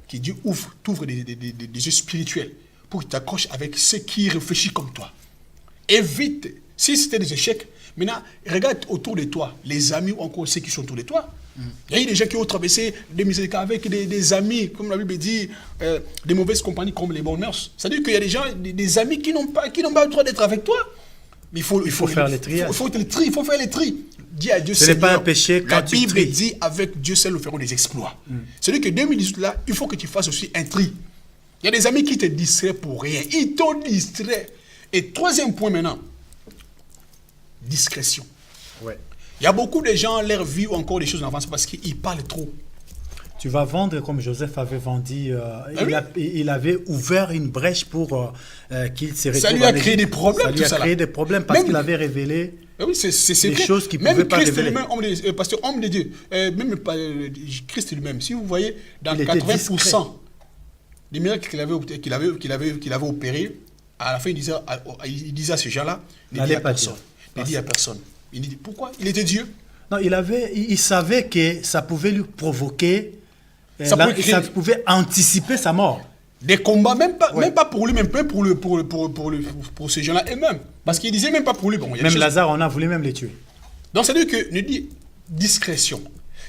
que Dieu t'ouvre des yeux spirituels pour que tu t'accroches avec ceux qui réfléchissent comme toi. Évite, si c'était des échecs, Maintenant, regarde autour de toi, les amis ou encore ceux qui sont autour de toi. Il y a des gens qui ont traversé des miséricords avec des amis, comme la Bible dit, des mauvaises compagnies comme les bonnes mœurs. C'est-à-dire qu'il y a des gens, des amis qui n'ont pas le droit d'être avec toi. Mais il faut faire les tri. Il faut faire les tri. Dis à Dieu, ce n'est pas un péché quand la tu Bible tries. dit, avec Dieu seul, nous ferons des exploits. C'est-à-dire que 2018, là, il faut que tu fasses aussi un tri. Il y a des amis qui te distraient pour rien. Ils t'ont distrait. Et troisième point maintenant, discrétion. Ouais. Il y a beaucoup de gens, leur vie ou encore des choses en avance parce qu'ils parlent trop. Tu vas vendre comme Joseph avait vendu. Il avait ouvert une brèche pour qu'il se retrouve. Ça lui a créé des problèmes. Ça lui a créé des problèmes parce qu'il avait révélé oui, c'est des choses qu'il ne pouvait pas révéler. Même pasteur, homme de Dieu, même Christ lui-même, si vous voyez, dans il 80% des miracles qu'il avait opérés, à la fin, il disait à ce gens-là, ne dis à personne. Ne dis à personne. Il dit, pourquoi? Il était Dieu. Non, il savait que ça pouvait lui provoquer, ça pouvait anticiper sa mort. Des combats, même pas pour lui, même pour ces gens-là eux-mêmes. Parce qu'il disait même pas pour lui. Bon, même Lazare, on a voulu même les tuer. Donc, c'est-à-dire que, nous dit discrétion.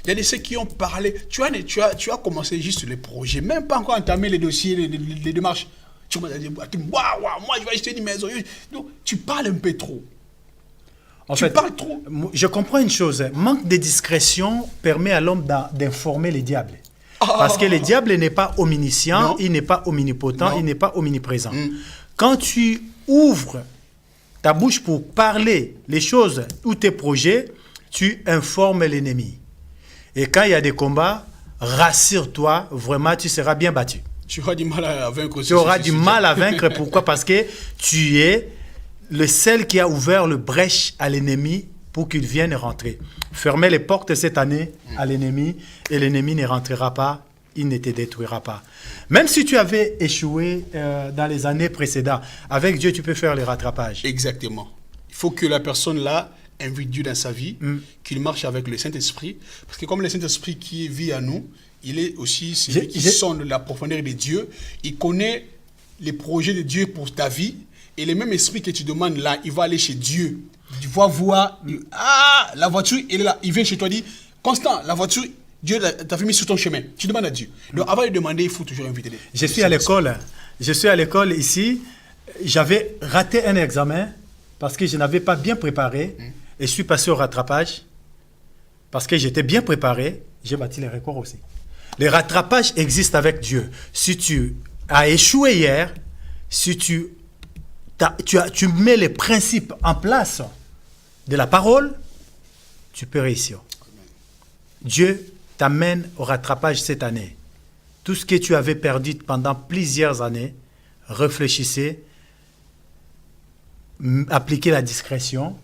Il y a des ceux qui ont parlé. Tu as commencé juste les projets, même pas encore entamé les dossiers, les démarches. Tu m'as dit, waouh, moi je vais acheter une maison. Donc, tu parles un peu trop. Tu parles trop. Je comprends une chose. Manque de discrétion permet à l'homme d'informer les diables. Parce que le diable n'est pas omniscient, il n'est pas omnipotent, il n'est pas omniprésent. Quand tu ouvres ta bouche pour parler les choses ou tes projets, tu informes l'ennemi. Et quand il y a des combats, rassure-toi, vraiment, tu seras bien battu. Tu auras du mal à vaincre. Tu auras du mal à vaincre. Pourquoi? Parce que tu es le seul qui a ouvert le brèche à l'ennemi pour qu'il vienne rentrer. Fermez les portes cette année à l'ennemi et l'ennemi ne rentrera pas, il ne te détruira pas. Même si tu avais échoué dans les années précédentes, avec Dieu, tu peux faire le rattrapage. Exactement. Il faut que la personne-là invite Dieu dans sa vie, qu'il marche avec le Saint-Esprit. Parce que comme le Saint-Esprit qui vit à nous, il est aussi celui qui sonde la profondeur de Dieu. Il connaît les projets de Dieu pour ta vie. Et le même esprit que tu demandes là, il va aller chez Dieu. Tu vas voir, la voiture, il est là. Il vient chez toi, il dit, Constant, la voiture, Dieu t'a fait mis sur ton chemin. Tu demandes à Dieu. Donc avant de demander, il faut toujours inviter. Je suis à l'école ici. J'avais raté un examen parce que je n'avais pas bien préparé. Et je suis passé au rattrapage. Parce que j'étais bien préparé, j'ai battu les records aussi. Le rattrapage existe avec Dieu. Si tu as échoué hier, si tu mets les principes en place de la parole, tu peux réussir. Dieu t'amène au rattrapage cette année. Tout ce que tu avais perdu pendant plusieurs années, réfléchissez, appliquez la discrétion,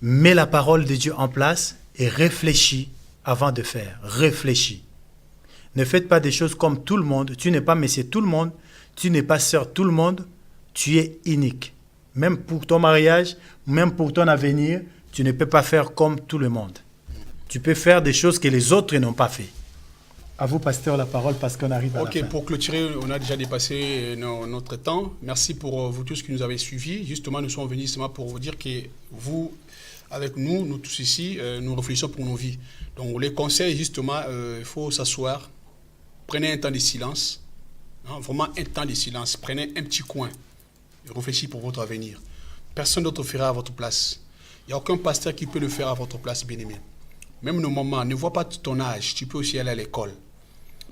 mets la parole de Dieu en place et réfléchis avant de faire. Réfléchis. Ne faites pas des choses comme tout le monde. Tu n'es pas monsieur tout le monde. Tu n'es pas sœur tout le monde. Tu es unique. Même pour ton mariage, même pour ton avenir, tu ne peux pas faire comme tout le monde. Tu peux faire des choses que les autres n'ont pas fait. À vous, pasteur, la parole parce qu'on arrive à la fin. Ok, pour clôturer, on a déjà dépassé notre temps. Merci pour vous tous qui nous avez suivis. Justement, nous sommes venus justement pour vous dire que vous, avec nous, nous tous ici, nous réfléchissons pour nos vies. Donc, les conseils, justement, il faut s'asseoir. Prenez un temps de silence. Vraiment un temps de silence. Prenez un petit coin. Et réfléchissez pour votre avenir. Personne d'autre fera à votre place. Il n'y a aucun pasteur qui peut le faire à votre place, bien-aimé. Même nos mamans, ne vois pas ton âge. Tu peux aussi aller à l'école.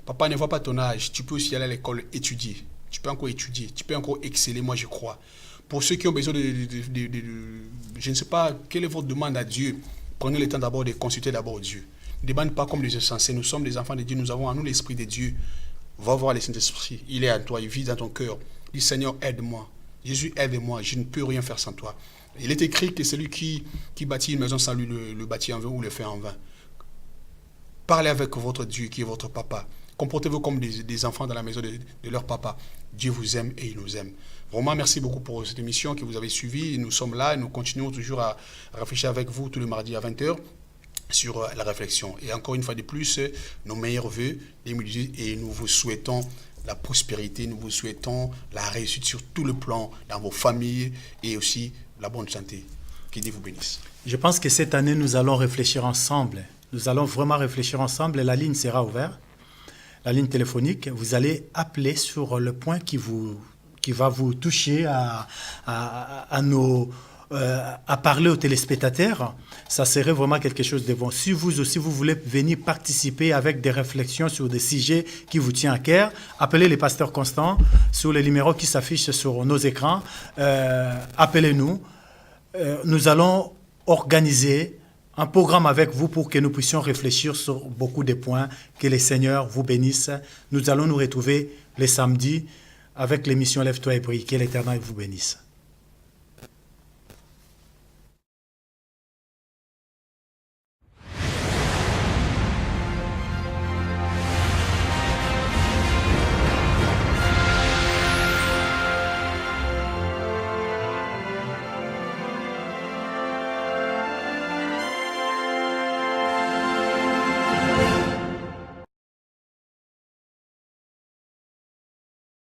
Papa, ne vois pas ton âge. Tu peux aussi aller à l'école étudier. Tu peux encore étudier. Tu peux encore exceller, moi je crois. Pour ceux qui ont besoin je ne sais pas, quelle est votre demande à Dieu? Prenez le temps d'abord de consulter d'abord Dieu. Ne demande pas comme des insensés. Nous sommes des enfants de Dieu. Nous avons en nous l'Esprit de Dieu. Va voir le Saint-Esprit. Il est à toi. Il vit dans ton cœur. Dis Seigneur, aide-moi. Jésus, aide-moi. Je ne peux rien faire sans toi. Il est écrit que celui qui bâtit une maison sans lui le bâtit en vain ou le fait en vain. Parlez avec votre Dieu qui est votre papa. Comportez-vous comme des enfants dans la maison de leur papa. Dieu vous aime et il nous aime. Vraiment, merci beaucoup pour cette émission que vous avez suivie. Nous sommes là et nous continuons toujours à réfléchir avec vous tous les mardis à 20h sur la réflexion. Et encore une fois de plus, nos meilleurs vœux et nous vous souhaitons la prospérité, nous vous souhaitons la réussite sur tout le plan, dans vos familles et aussi la bonne santé. Que Dieu vous bénisse. Je pense que cette année, nous allons réfléchir ensemble. Nous allons vraiment réfléchir ensemble et la ligne sera ouverte. La ligne téléphonique, vous allez appeler sur le point qui va vous toucher à parler aux téléspectateurs. Ça serait vraiment quelque chose de bon. Si vous aussi, vous voulez venir participer avec des réflexions sur des sujets qui vous tiennent à cœur, appelez les pasteurs Constant sur les numéros qui s'affichent sur nos écrans. Appelez-nous. Nous allons organiser un programme avec vous pour que nous puissions réfléchir sur beaucoup de points. Que les Seigneurs vous bénissent. Nous allons nous retrouver les samedis avec l'émission Lève-toi et prie. Que l'Éternel vous bénisse.